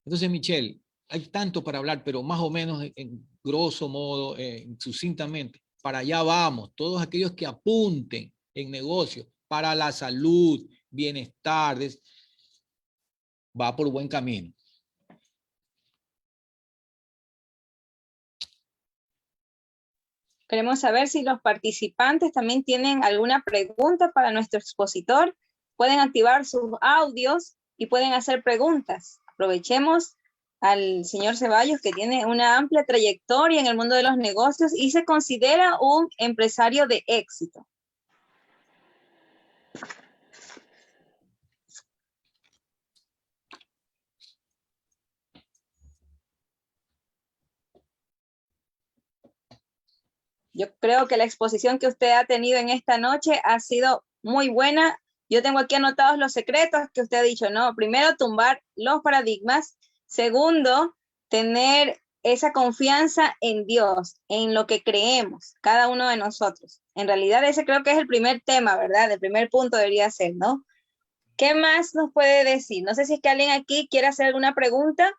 Entonces, Michelle, hay tanto para hablar, pero más o menos en grosso modo, sucintamente, para allá vamos, todos aquellos que apunten en negocios para la salud, bienestar, va por buen camino. Queremos saber si los participantes también tienen alguna pregunta para nuestro expositor. Pueden activar sus audios y pueden hacer preguntas. Aprovechemos al señor Ceballos, que tiene una amplia trayectoria en el mundo de los negocios y se considera un empresario de éxito. Yo creo que la exposición que usted ha tenido en esta noche ha sido muy buena. Yo tengo aquí anotados los secretos que usted ha dicho, ¿no? Primero, tumbar los paradigmas. Segundo, tener esa confianza en Dios, en lo que creemos, cada uno de nosotros. En realidad ese creo que es el primer tema, ¿verdad? El primer punto debería ser, ¿no? ¿Qué más nos puede decir? No sé si es que alguien aquí quiere hacer alguna pregunta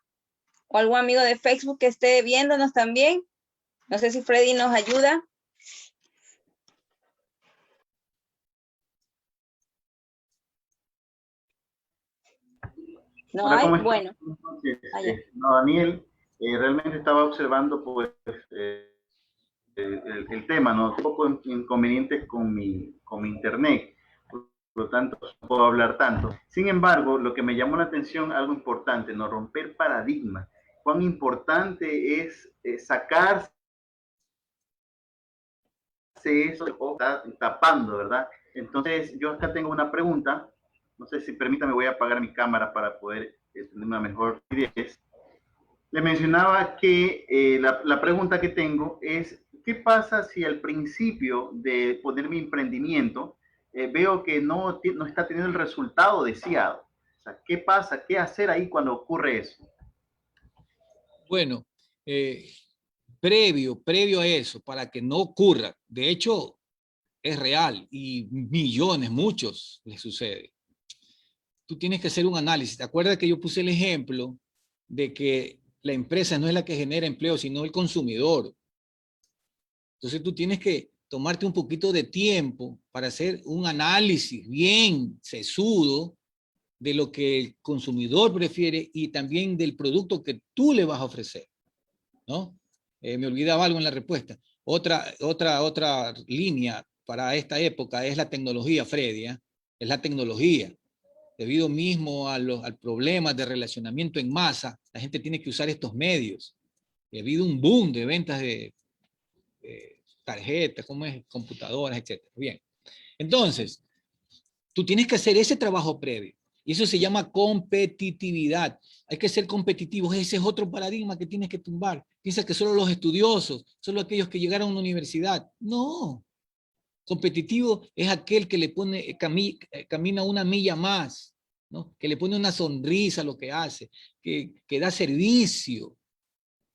o algún amigo de Facebook que esté viéndonos también. No sé si Freddy nos ayuda. No Hola, hay, ¿cómo estás? bueno. No, Daniel, realmente estaba observando pues el tema, ¿no? Un poco inconvenientes con mi internet, por lo tanto no puedo hablar tanto. Sin embargo, lo que me llamó la atención, algo importante, ¿no? Romper paradigmas. Cuán importante es sacarse eso o está tapando, ¿verdad? Entonces, yo acá tengo una pregunta. No sé si permítame, voy a apagar mi cámara para poder tener una mejor idea. Le mencionaba que la pregunta que tengo es, ¿qué pasa si al principio de poner mi emprendimiento veo que no está teniendo el resultado deseado? O sea, ¿qué pasa? ¿Qué hacer ahí cuando ocurre eso? Bueno, previo a eso, para que no ocurra, de hecho, es real y millones, muchos les sucede. Tú tienes que hacer un análisis. ¿Te acuerdas que yo puse el ejemplo de que la empresa no es la que genera empleo, sino el consumidor? Entonces tú tienes que tomarte un poquito de tiempo para hacer un análisis bien sesudo de lo que el consumidor prefiere y también del producto que tú le vas a ofrecer, ¿no? Me olvidaba algo en la respuesta. Otra línea para esta época es la tecnología, Freddy, ¿eh? Es la tecnología. Debido mismo al problema de relacionamiento en masa, la gente tiene que usar estos medios. Ha habido un boom de ventas de tarjetas, como es, computadoras, etc. Bien. Entonces, tú tienes que hacer ese trabajo previo. Y eso se llama competitividad. Hay que ser competitivos. Ese es otro paradigma que tienes que tumbar. Piensas que solo los estudiosos, solo aquellos que llegaron a una universidad. No. Competitivo es aquel que le pone, camina una milla más, ¿no? Que le pone una sonrisa a lo que hace, que da servicio,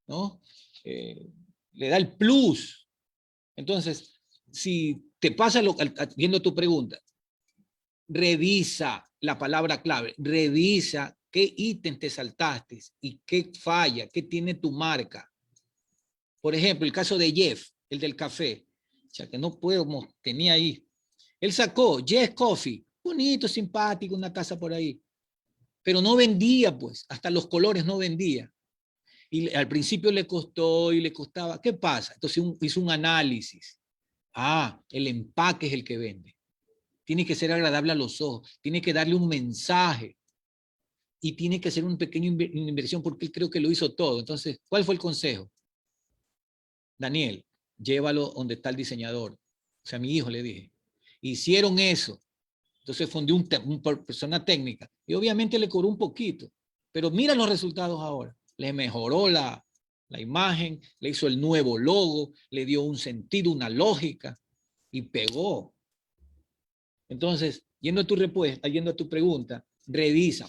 ¿no? Le da el plus. Entonces, si te pasa viendo tu pregunta, revisa la palabra clave, revisa qué ítem te saltaste y qué falla, qué tiene tu marca. Por ejemplo, el caso de Jeff, el del café, o sea, que no podemos, tenía ahí. Él sacó Jeff Coffee, bonito, simpático, una taza por ahí, pero no vendía, pues, hasta los colores no vendía. Y al principio le costó y le costaba. ¿Qué pasa? Entonces hizo un análisis. Ah, el empaque es el que vende. Tiene que ser agradable a los ojos, tiene que darle un mensaje y tiene que hacer una pequeña inversión porque él creo que lo hizo todo. Entonces, ¿cuál fue el consejo? Daniel, llévalo donde está el diseñador. O sea, a mi hijo le dije. Hicieron eso. Entonces fundió una persona técnica y obviamente le cobró un poquito. Pero mira los resultados ahora. Le mejoró la imagen, le hizo el nuevo logo, le dio un sentido, una lógica y pegó. Entonces, yendo a tu pregunta, revisa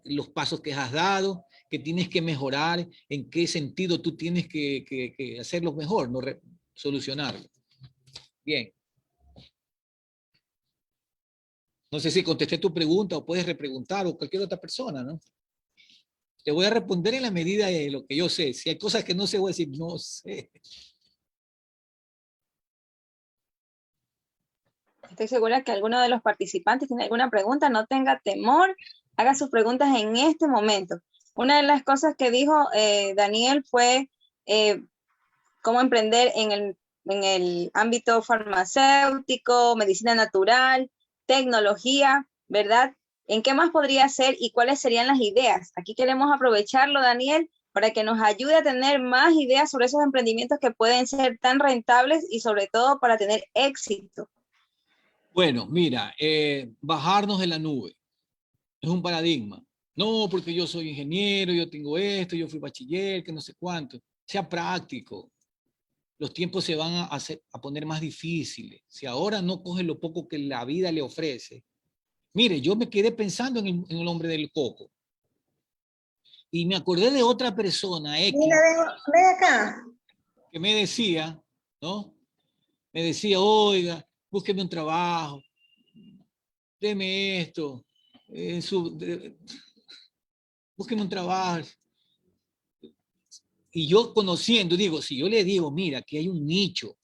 los pasos que has dado, que tienes que mejorar, en qué sentido tú tienes que hacerlo mejor. ¿No? solucionarlo. Bien. No sé si contesté tu pregunta o puedes repreguntar o cualquier otra persona, ¿no? Te voy a responder en la medida de lo que yo sé. Si hay cosas que no sé, voy a decir, no sé. Estoy segura que alguno de los participantes tiene alguna pregunta, no tenga temor, haga sus preguntas en este momento. Una de las cosas que dijo Daniel fue cómo emprender en el ámbito farmacéutico, medicina natural, tecnología, ¿verdad? ¿En qué más podría ser y cuáles serían las ideas? Aquí queremos aprovecharlo, Daniel, para que nos ayude a tener más ideas sobre esos emprendimientos que pueden ser tan rentables y sobre todo para tener éxito. Bueno, mira, bajarnos de la nube es un paradigma. No, porque yo soy ingeniero, yo tengo esto, yo fui bachiller, que no sé cuánto. Sea práctico. Los tiempos se van a poner más difíciles. Si ahora no coge lo poco que la vida le ofrece. Mire, yo me quedé pensando en el hombre del coco. Y me acordé de otra persona, X, Mira, ven acá. que me decía, ¿no? Me decía, oiga, búsqueme un trabajo, deme esto, búsqueme un trabajo. Y yo conociendo, digo, si yo le digo, mira, aquí hay un nicho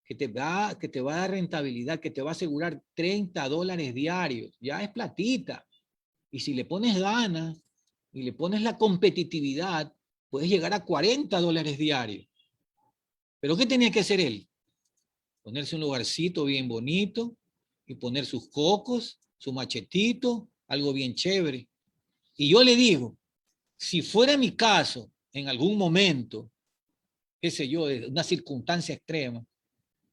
que te va a dar rentabilidad, que te va a asegurar $30 diarios, ya es platita. Y si le pones ganas y le pones la competitividad, puedes llegar a $40 diarios. ¿Pero qué tenía que hacer él? Ponerse un lugarcito bien bonito y poner sus cocos, su machetito, algo bien chévere. Y yo le digo, si fuera mi caso, en algún momento, qué sé yo, de una circunstancia extrema,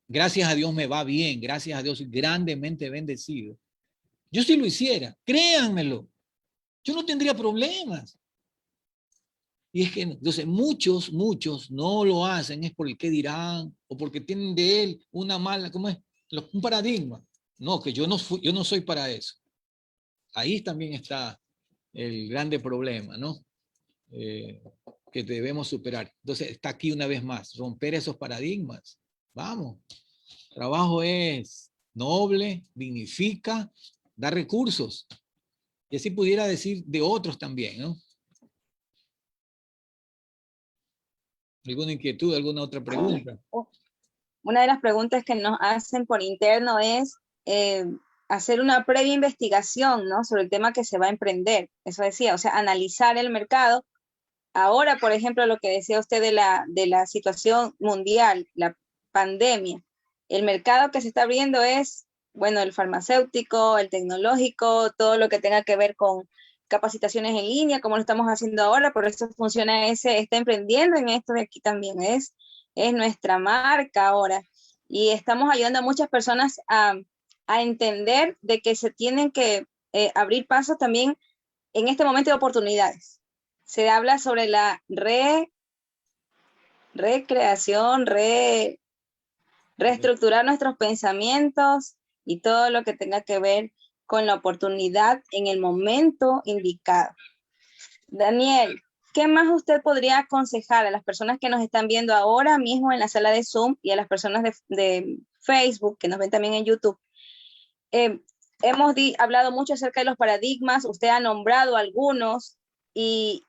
gracias a Dios me va bien, gracias a Dios soy grandemente bendecido. Yo sí lo hiciera, créanmelo, yo no tendría problemas. Y es que, entonces, muchos no lo hacen, es por el qué dirán, o porque tienen de él una mala, ¿cómo es? Un paradigma. No, que yo no soy para eso. Ahí también está el grande problema, ¿no? Que debemos superar. Entonces, está aquí una vez más, romper esos paradigmas. Vamos. Trabajo es noble, dignifica, da recursos. Y así pudiera decir de otros también, ¿no? ¿Alguna inquietud, alguna otra pregunta? Una de las preguntas que nos hacen por interno es hacer una previa investigación, ¿no? Sobre el tema que se va a emprender. Eso decía, o sea, analizar el mercado. Ahora, por ejemplo, lo que decía usted de la situación mundial, la pandemia, el mercado que se está abriendo es, bueno, el farmacéutico, el tecnológico, todo lo que tenga que ver con capacitaciones en línea, como lo estamos haciendo ahora, por eso funciona está emprendiendo en esto de aquí también, es nuestra marca ahora. Y estamos ayudando a muchas personas a entender de que se tienen que abrir pasos también en este momento de oportunidades. Se habla sobre la recreación, reestructurar nuestros pensamientos y todo lo que tenga que ver con la oportunidad en el momento indicado. Daniel, ¿qué más usted podría aconsejar a las personas que nos están viendo ahora mismo en la sala de Zoom y a las personas de Facebook que nos ven también en YouTube? Hemos hablado mucho acerca de los paradigmas, usted ha nombrado algunos y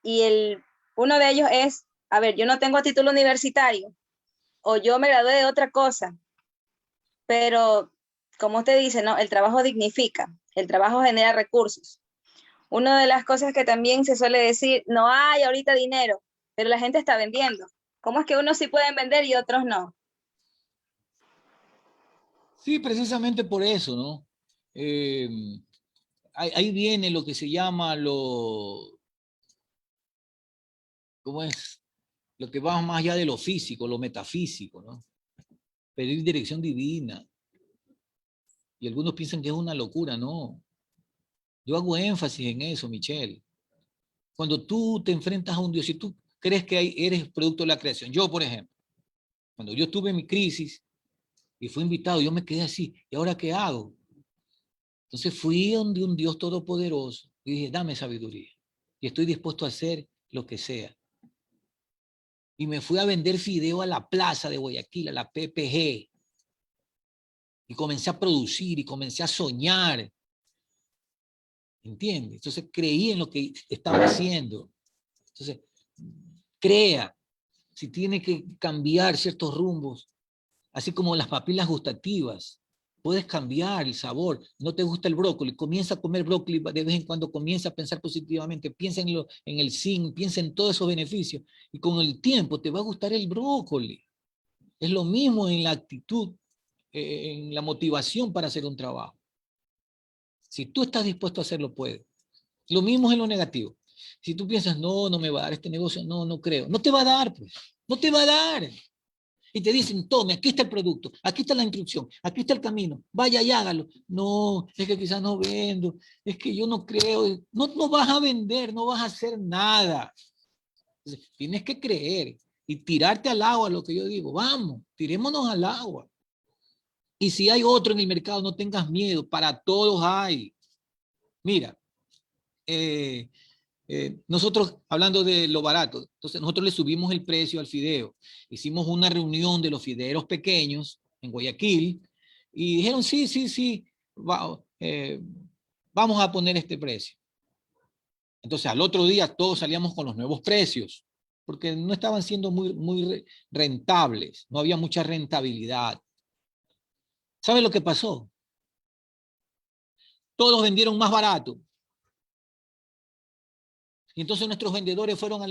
uno de ellos es, a ver, yo no tengo título universitario o yo me gradué de otra cosa, pero como usted dice, ¿no? El trabajo dignifica, el trabajo genera recursos. Una de las cosas que también se suele decir, no hay ahorita dinero, pero la gente está vendiendo. ¿Cómo es que unos sí pueden vender y otros no? Sí, precisamente por eso, ¿no? Ahí viene lo que se llama ¿cómo es? Lo que va más allá de lo físico, lo metafísico, ¿no? Pedir dirección divina. Y algunos piensan que es una locura, no. Yo hago énfasis en eso, Michelle. Cuando tú te enfrentas a un Dios, si tú crees que eres producto de la creación, yo, por ejemplo, cuando yo tuve mi crisis y fui invitado, yo me quedé así, ¿y ahora qué hago? Entonces fui donde un Dios todopoderoso y dije, dame sabiduría. Y estoy dispuesto a hacer lo que sea. y me fui a vender fideo a la plaza de Guayaquil, a la PPG. Y comencé a producir y comencé a soñar. ¿Entiendes? Entonces creí en lo que estaba haciendo. Entonces, crea. Si tiene que cambiar ciertos rumbos, así como las papilas gustativas, puedes cambiar el sabor. No te gusta el brócoli, comienza a comer brócoli de vez en cuando, comienza a pensar positivamente, piensa en el zinc, piensa en todos esos beneficios, y con el tiempo te va a gustar el brócoli. Es lo mismo en la actitud, en la motivación para hacer un trabajo. Si tú estás dispuesto a hacerlo, puedes. Lo mismo es en lo negativo. Si tú piensas, no, no me va a dar este negocio, no, no creo. No te va a dar, pues. No te va a dar. Y te dicen, tome, aquí está el producto, aquí está la instrucción, aquí está el camino, vaya y hágalo. No, es que quizás no vendo, es que yo no creo. No, no vas a vender, no vas a hacer nada. Entonces, tienes que creer y tirarte al agua, lo que yo digo. Vamos, tirémonos al agua. Y si hay otro en el mercado, no tengas miedo, para todos hay. Mira, nosotros, hablando de lo barato, entonces nosotros le subimos el precio al fideo. Hicimos una reunión de los fideros pequeños en Guayaquil y dijeron, sí, sí, sí, vamos a poner este precio. Entonces al otro día todos salíamos con los nuevos precios, porque no estaban siendo muy rentables, no había mucha rentabilidad. ¿Sabe lo que pasó? Todos vendieron más barato. Y entonces nuestros vendedores fueron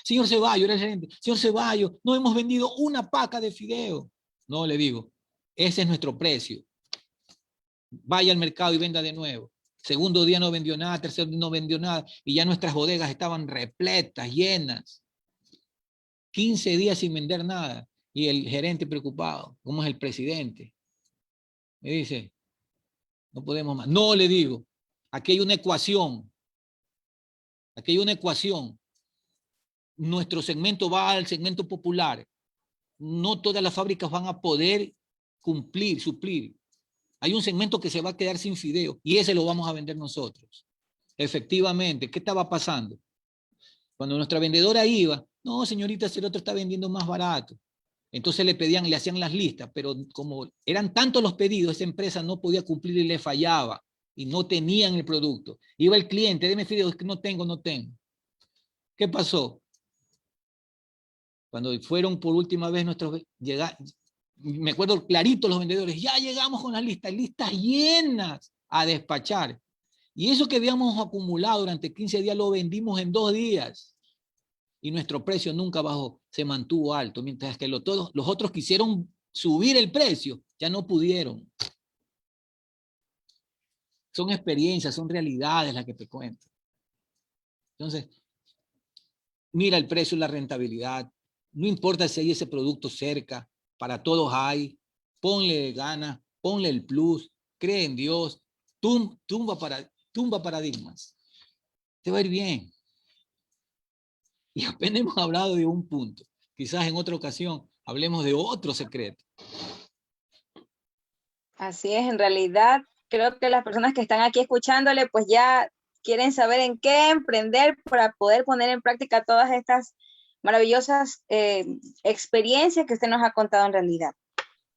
señor Ceballos, era el gerente, señor Ceballos, no hemos vendido una paca de fideo. No, le digo, ese es nuestro precio. Vaya al mercado y venda de nuevo. Segundo día no vendió nada, tercer día no vendió nada, y ya nuestras bodegas estaban repletas, llenas. 15 días sin vender nada. Y el gerente preocupado, ¿cómo es el presidente? Me dice, no podemos más. No, le digo, aquí hay una ecuación. Aquí hay una ecuación. Nuestro segmento va al segmento popular. No todas las fábricas van a poder cumplir, suplir. Hay un segmento que se va a quedar sin fideo y ese lo vamos a vender nosotros. Efectivamente, ¿qué estaba pasando? Cuando nuestra vendedora iba, no, señorita, el otro está vendiendo más barato. Entonces le pedían, le hacían las listas, pero como eran tantos los pedidos, esa empresa no podía cumplir y le fallaba y no tenían el producto. Iba el cliente, deme fideo, es que no tengo. ¿Qué pasó? Cuando fueron por última vez me acuerdo clarito los vendedores, ya llegamos con las listas llenas a despachar. Y eso que habíamos acumulado durante 15 días lo vendimos en 2 días. Y nuestro precio nunca bajó, se mantuvo alto, mientras que los otros quisieron subir el precio, ya no pudieron. Son experiencias, son realidades las que te cuento. Entonces, mira el precio y la rentabilidad. No importa si hay ese producto cerca, para todos hay. Ponle ganas, ponle el plus, cree en Dios, tumba paradigmas. Te va a ir bien. Y apenas hemos hablado de un punto. Quizás en otra ocasión hablemos de otro secreto. Así es, en realidad creo que las personas que están aquí escuchándole pues ya quieren saber en qué emprender para poder poner en práctica todas estas maravillosas experiencias que usted nos ha contado en realidad.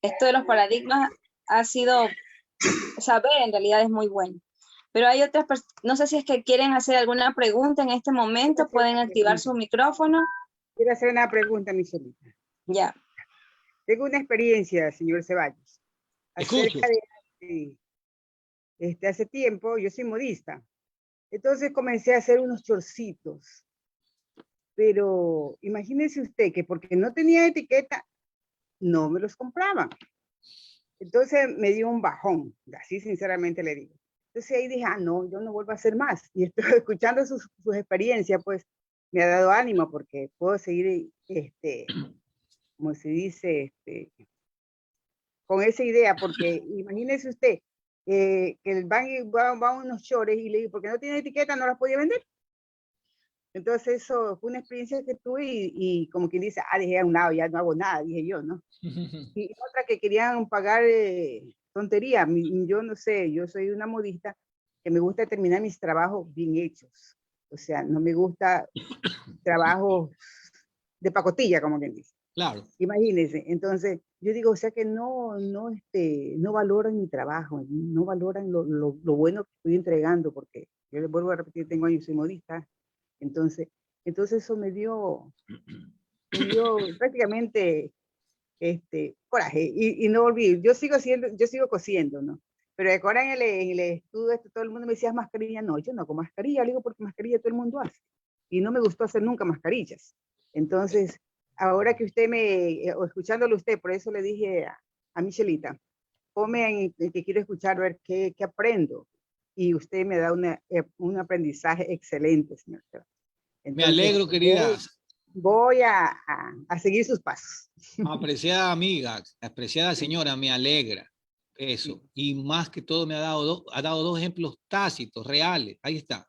Esto de los paradigmas ha sido, saber en realidad es muy bueno. Pero hay otras personas, no sé si es que quieren hacer alguna pregunta en este momento, pueden activar su micrófono. Quiero hacer una pregunta, Michelita. Ya. Tengo una experiencia, señor Ceballos. Acerca de hace tiempo, yo soy modista. Entonces comencé a hacer unos chorcitos. Pero imagínese usted que porque no tenía etiqueta, no me los compraban. Entonces me dio un bajón, así sinceramente le digo. Entonces ahí dije, no, yo no vuelvo a hacer más. Y estoy escuchando sus experiencias, pues me ha dado ánimo porque puedo seguir, como se dice, con esa idea, porque imagínese usted que va a unos chores y le digo, porque no tiene etiqueta, no las podía vender. Entonces eso fue una experiencia que tuve y como quien dice, dejé a un lado, ya no hago nada, dije yo, ¿no? Y otra que querían pagar tontería, yo no sé, yo soy una modista que me gusta terminar mis trabajos bien hechos. O sea, no me gusta trabajos de pacotilla, como quien dice. Claro. Imagínense, entonces yo digo, o sea que no valoran mi trabajo, no valoran lo bueno que estoy entregando, porque yo les vuelvo a repetir, tengo años, soy modista, entonces eso me dio prácticamente coraje, y no olvido, yo sigo cosiendo, ¿no? Pero ahora en el estudio todo el mundo me decía mascarilla, no, yo no hago mascarilla, le digo porque mascarilla todo el mundo hace, y no me gustó hacer nunca mascarillas. Entonces, ahora que usted o escuchándolo usted, por eso le dije a Michelita, ponme en que quiero escuchar, ver qué aprendo, y usted me da un aprendizaje excelente, señor. Me Entonces, alegro, querida. voy a seguir sus pasos. Apreciada amiga, apreciada señora, me alegra eso. Y más que todo me ha dado dos ejemplos tácitos, reales. Ahí está.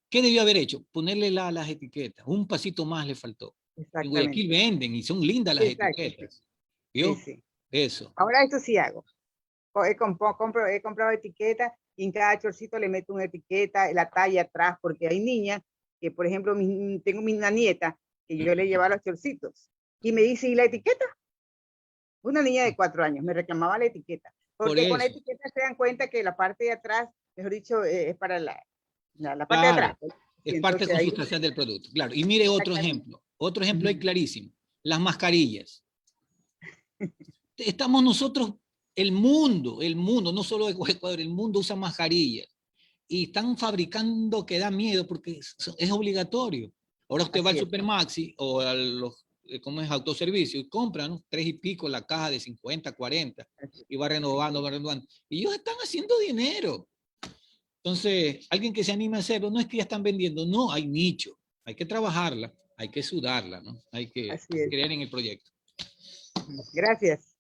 ¿Qué debió haber hecho? Ponerle las etiquetas. Un pasito más le faltó. En Guayaquil Exactamente. venden y son lindas las Exacto, etiquetas. sí, ¿Vio? sí. Eso. Ahora eso sí hago. He comprado etiquetas y en cada chorcito le meto una etiqueta, la talla atrás, porque hay niñas que, por ejemplo, tengo una nieta que yo le llevaba los chorcitos y me dice, ¿y la etiqueta? Una niña de 4 años me reclamaba la etiqueta, Por porque con la eso. etiqueta se dan cuenta que la parte de atrás, mejor dicho, es para la parte de Claro. atrás, pues. Es Y parte entonces ahí, consustancial del producto. Claro. Y mire otro exactamente. ejemplo. Otro ejemplo ahí clarísimo. Las mascarillas. Estamos nosotros, el mundo, no solo Ecuador, el mundo usa mascarillas. Y están fabricando que da miedo porque es obligatorio. Ahora usted va al Así es. Supermaxi o a los, ¿cómo es? Autoservicio y compran, ¿no? 3 y pico la caja de 50, 40 y va renovando, va renovando. Y ellos están haciendo dinero. Entonces, alguien que se anime a hacerlo, no es que ya están vendiendo, no, hay nicho, hay que trabajarla, hay que sudarla, ¿no? Hay que Así es. creer en el proyecto. Gracias.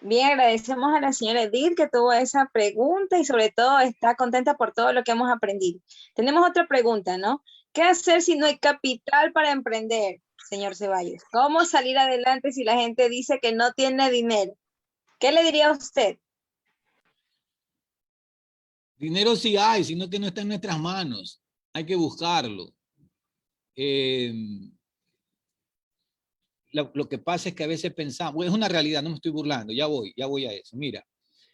Bien, agradecemos a la señora Edith que tuvo esa pregunta y sobre todo está contenta por todo lo que hemos aprendido. Tenemos otra pregunta, ¿no? ¿Qué hacer si no hay capital para emprender, señor Ceballos? ¿Cómo salir adelante si la gente dice que no tiene dinero? ¿Qué le diría a usted? Dinero sí hay, sino que no está en nuestras manos. Hay que buscarlo. Lo que pasa es que a veces pensamos, es una realidad, no me estoy burlando, ya voy a eso. Mira,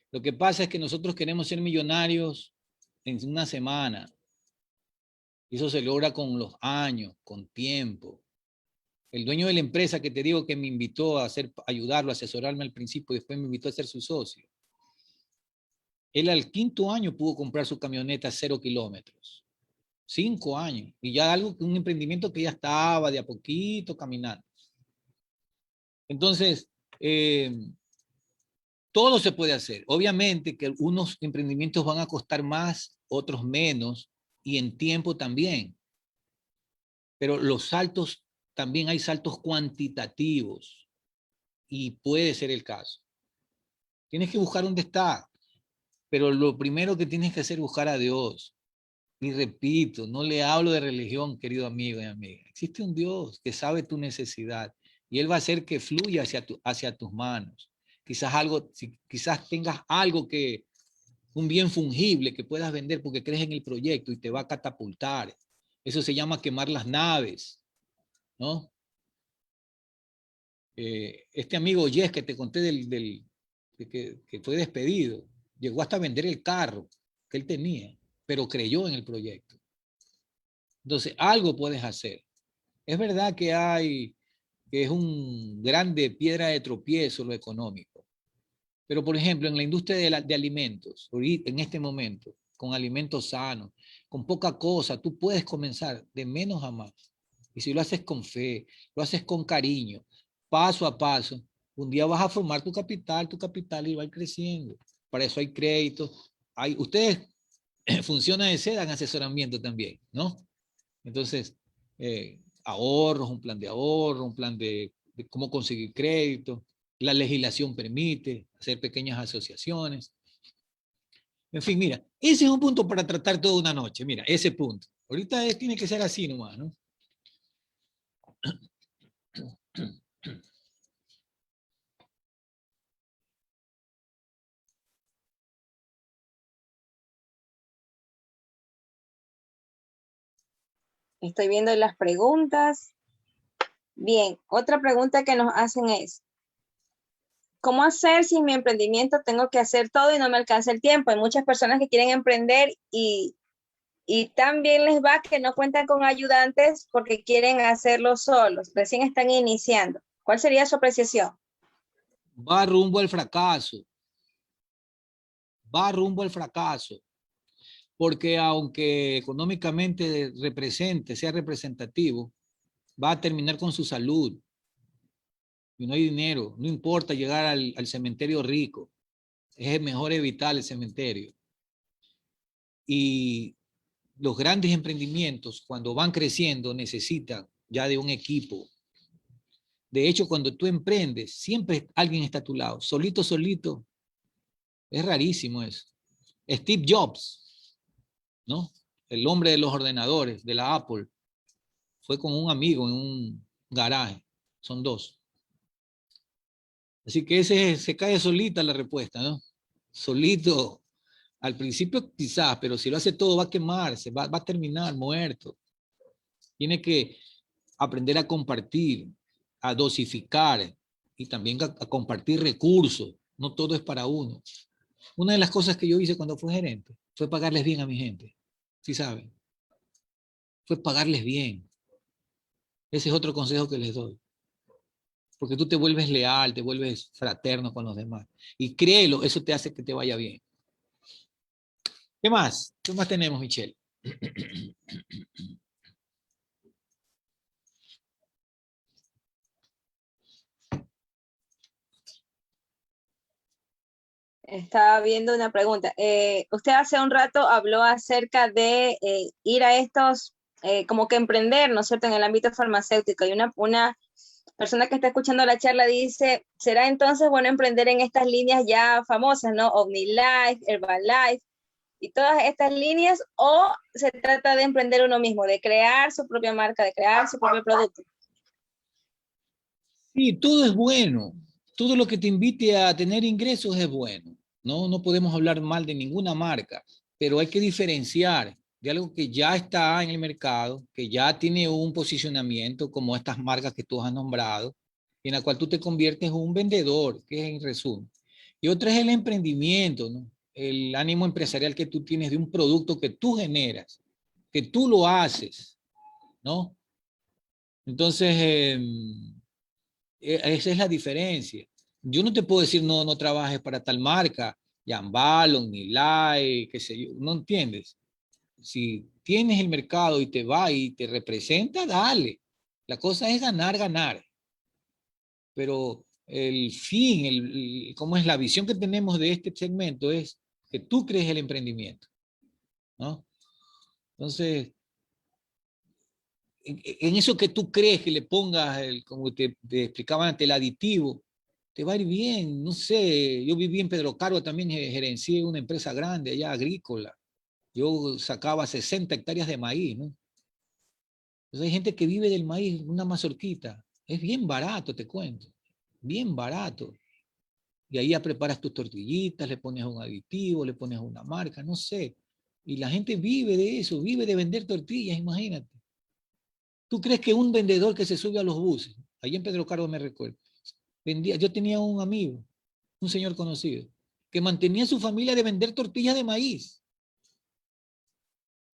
lo que pasa es que nosotros queremos ser millonarios en una semana. Y eso se logra con los años, con tiempo. El dueño de la empresa que te digo que me invitó a ayudarlo, a asesorarme al principio y después me invitó a ser su socio. Él al 5.º año pudo comprar su camioneta 0 kilómetros. 5 años. Y ya un emprendimiento que ya estaba de a poquito caminando. Entonces, todo se puede hacer. Obviamente que unos emprendimientos van a costar más, otros menos, y en tiempo también. Pero los saltos, también hay saltos cuantitativos, y puede ser el caso. Tienes que buscar dónde está, pero lo primero que tienes que hacer es buscar a Dios. Y repito, no le hablo de religión, querido amigo y amiga. Existe un Dios que sabe tu necesidad y Él va a hacer que fluya hacia tus manos. Quizás tengas algo un bien fungible que puedas vender porque crees en el proyecto y te va a catapultar. Eso se llama quemar las naves, ¿no? Este amigo Yes que te conté que fue despedido, llegó hasta vender el carro que él tenía, pero creyó en el proyecto. Entonces, algo puedes hacer. Es verdad que es un grande piedra de tropiezo lo económico. Pero, por ejemplo, en la industria de alimentos, en este momento, con alimentos sanos, con poca cosa, tú puedes comenzar de menos a más. Y si lo haces con fe, lo haces con cariño, paso a paso, un día vas a formar tu capital y va a ir creciendo. Para eso hay créditos. Ustedes funcionan de seda en asesoramiento también, ¿no? Entonces, ahorros, un plan de ahorro, un plan de cómo conseguir crédito. La legislación permite hacer pequeñas asociaciones. En fin, mira, ese es un punto para tratar toda una noche. Mira, ese punto. Ahorita tiene que ser así nomás, ¿no? Estoy viendo las preguntas. Bien, otra pregunta que nos hacen es, ¿cómo hacer si en mi emprendimiento tengo que hacer todo y no me alcanza el tiempo? Hay muchas personas que quieren emprender y también les va que no cuentan con ayudantes porque quieren hacerlo solos, recién están iniciando. ¿Cuál sería su apreciación? Va rumbo al fracaso. Va rumbo al fracaso. Porque aunque económicamente sea representativo, va a terminar con su salud. Y no hay dinero. No importa llegar al cementerio rico. Es mejor evitar el cementerio. Y los grandes emprendimientos, cuando van creciendo, necesitan ya de un equipo. De hecho, cuando tú emprendes, siempre alguien está a tu lado. Solito, solito. Es rarísimo eso. Steve Jobs, ¿no? El hombre de los ordenadores, de la Apple, fue con un amigo en un garaje. Son dos. Así que se cae solita la respuesta, ¿no? Solito. Al principio quizás, pero si lo hace todo va a quemarse, va a terminar muerto. Tiene que aprender a compartir, a dosificar y también a compartir recursos. No todo es para uno. Una de las cosas que yo hice cuando fui gerente fue pagarles bien a mi gente. ¿Sí saben? Fue pagarles bien. Ese es otro consejo que les doy. Porque tú te vuelves leal, te vuelves fraterno con los demás. Y créelo, eso te hace que te vaya bien. ¿Qué más? ¿Qué más tenemos, Michelle? Estaba viendo una pregunta. Usted hace un rato habló acerca de ir a estos, como que emprender, ¿no es cierto?, en el ámbito farmacéutico. Y una persona que está escuchando la charla dice, ¿será entonces bueno emprender en estas líneas ya famosas, ¿no? OmniLife, Herbalife y todas estas líneas, o se trata de emprender uno mismo, de crear su propia marca, de crear su propio producto? Sí, todo es bueno. Todo lo que te invite a tener ingresos es bueno. No podemos hablar mal de ninguna marca, pero hay que diferenciar de algo que ya está en el mercado, que ya tiene un posicionamiento, como estas marcas que tú has nombrado, en la cual tú te conviertes en un vendedor, que es en resumen. Y otra es el emprendimiento, ¿no? El ánimo empresarial que tú tienes de un producto que tú generas, que tú lo haces, ¿no? Entonces, esa es la diferencia. Yo no te puedo decir no trabajes para tal marca, Jambalon, ni Lai, qué sé yo, no entiendes. Si tienes el mercado y te va y te representa, dale. La cosa es ganar, ganar. Pero el fin, cómo es la visión que tenemos de este segmento es que tú crees el emprendimiento, ¿no? Entonces, en eso que tú crees que le pongas, como te explicaba antes, el aditivo, te va a ir bien. No sé, yo viví en Pedro Carbo, también gerencié una empresa grande allá, agrícola. Yo sacaba 60 hectáreas de maíz, ¿no? Entonces hay gente que vive del maíz, una mazorquita. Es bien barato, te cuento. Bien barato. Y ahí ya preparas tus tortillitas, le pones un aditivo, le pones una marca, no sé. Y la gente vive de eso, vive de vender tortillas, imagínate. ¿Tú crees que un vendedor que se sube a los buses, allí en Pedro Carbo me recuerdo, yo tenía un amigo, un señor conocido, que mantenía a su familia de vender tortillas de maíz?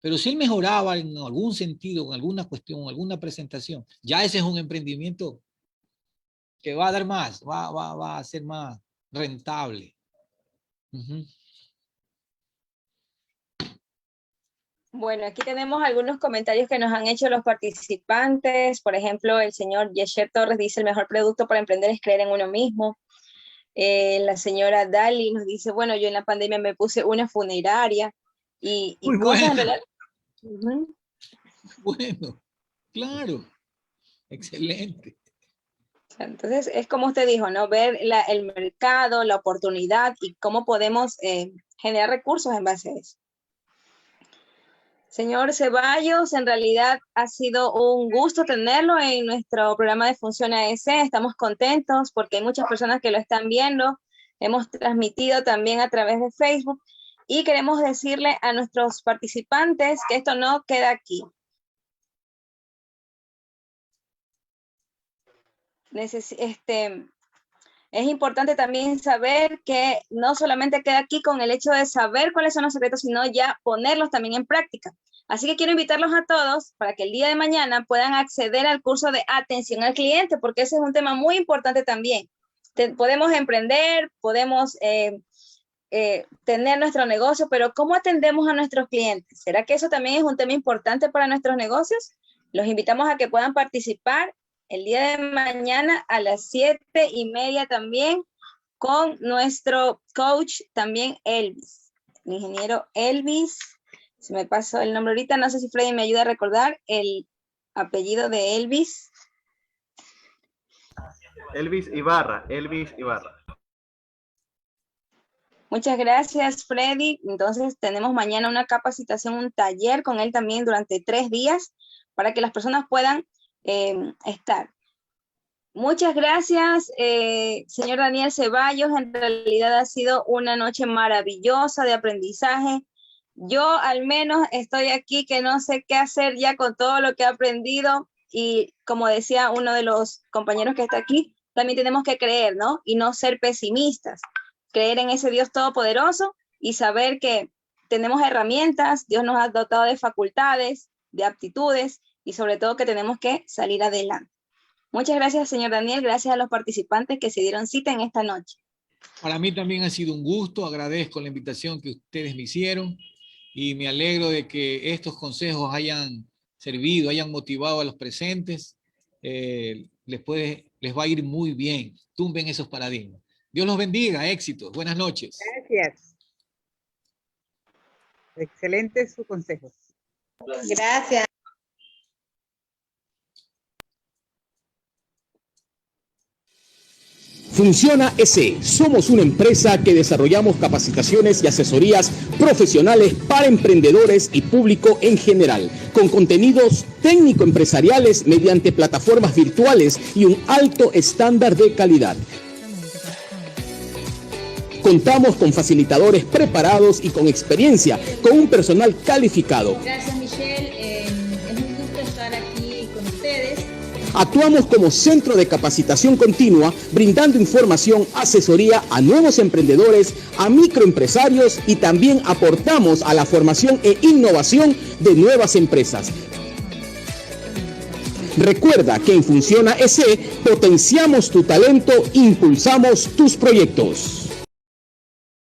Pero si él mejoraba en algún sentido, en alguna cuestión, alguna presentación, ya ese es un emprendimiento que va a dar más, va a ser más rentable. Bueno, aquí tenemos algunos comentarios que nos han hecho los participantes. Por ejemplo, el señor Yesher Torres dice, el mejor producto para emprender es creer en uno mismo. La señora Dali nos dice, bueno, yo en la pandemia me puse una funeraria y Muy cosas bueno. en Bueno, claro, excelente. Entonces, es como usted dijo, ¿no? Ver el mercado, la oportunidad y cómo podemos generar recursos en base a eso. Señor Ceballos, en realidad ha sido un gusto tenerlo en nuestro programa de Función AS. Estamos contentos porque hay muchas personas que lo están viendo. Hemos transmitido también a través de Facebook y queremos decirle a nuestros participantes que esto no queda aquí. es importante también saber que no solamente queda aquí con el hecho de saber cuáles son los secretos, sino ya ponerlos también en práctica. Así que quiero invitarlos a todos para que el día de mañana puedan acceder al curso de atención al cliente, porque ese es un tema muy importante también. Podemos emprender, podemos tener nuestro negocio, pero ¿cómo atendemos a nuestros clientes? ¿Será que eso también es un tema importante para nuestros negocios? Los invitamos a que puedan participar el día de mañana a las 7:30 también con nuestro coach también Elvis, el ingeniero Elvis. Se me pasó el nombre ahorita, no sé si Freddy me ayuda a recordar el apellido de Elvis. Elvis Ibarra. Muchas gracias, Freddy. Entonces tenemos mañana una capacitación, un taller con él también durante 3 días para que las personas puedan estar. Muchas gracias, señor Daniel Ceballos. En realidad ha sido una noche maravillosa de aprendizaje. Yo al menos estoy aquí que no sé qué hacer ya con todo lo que he aprendido y como decía uno de los compañeros que está aquí, también tenemos que creer, ¿no? Y no ser pesimistas. Creer en ese Dios todopoderoso y saber que tenemos herramientas, Dios nos ha dotado de facultades, de aptitudes y sobre todo que tenemos que salir adelante. Muchas gracias, señor Daniel, gracias a los participantes que se dieron cita en esta noche. Para mí también ha sido un gusto, agradezco la invitación que ustedes me hicieron y me alegro de que estos consejos hayan servido, hayan motivado a los presentes. Les va a ir muy bien, tumben esos paradigmas. Dios los bendiga, éxitos, buenas noches. Gracias. Excelentes sus consejos. Gracias. Funciona SE. Somos una empresa que desarrollamos capacitaciones y asesorías profesionales para emprendedores y público en general, con contenidos técnico-empresariales mediante plataformas virtuales y un alto estándar de calidad. Contamos con facilitadores preparados y con experiencia, con un personal calificado. Gracias, Michelle. Es un gusto estar aquí con ustedes. Actuamos como centro de capacitación continua, brindando información, asesoría a nuevos emprendedores, a microempresarios y también aportamos a la formación e innovación de nuevas empresas. Recuerda que en Funciona SE potenciamos tu talento, impulsamos tus proyectos.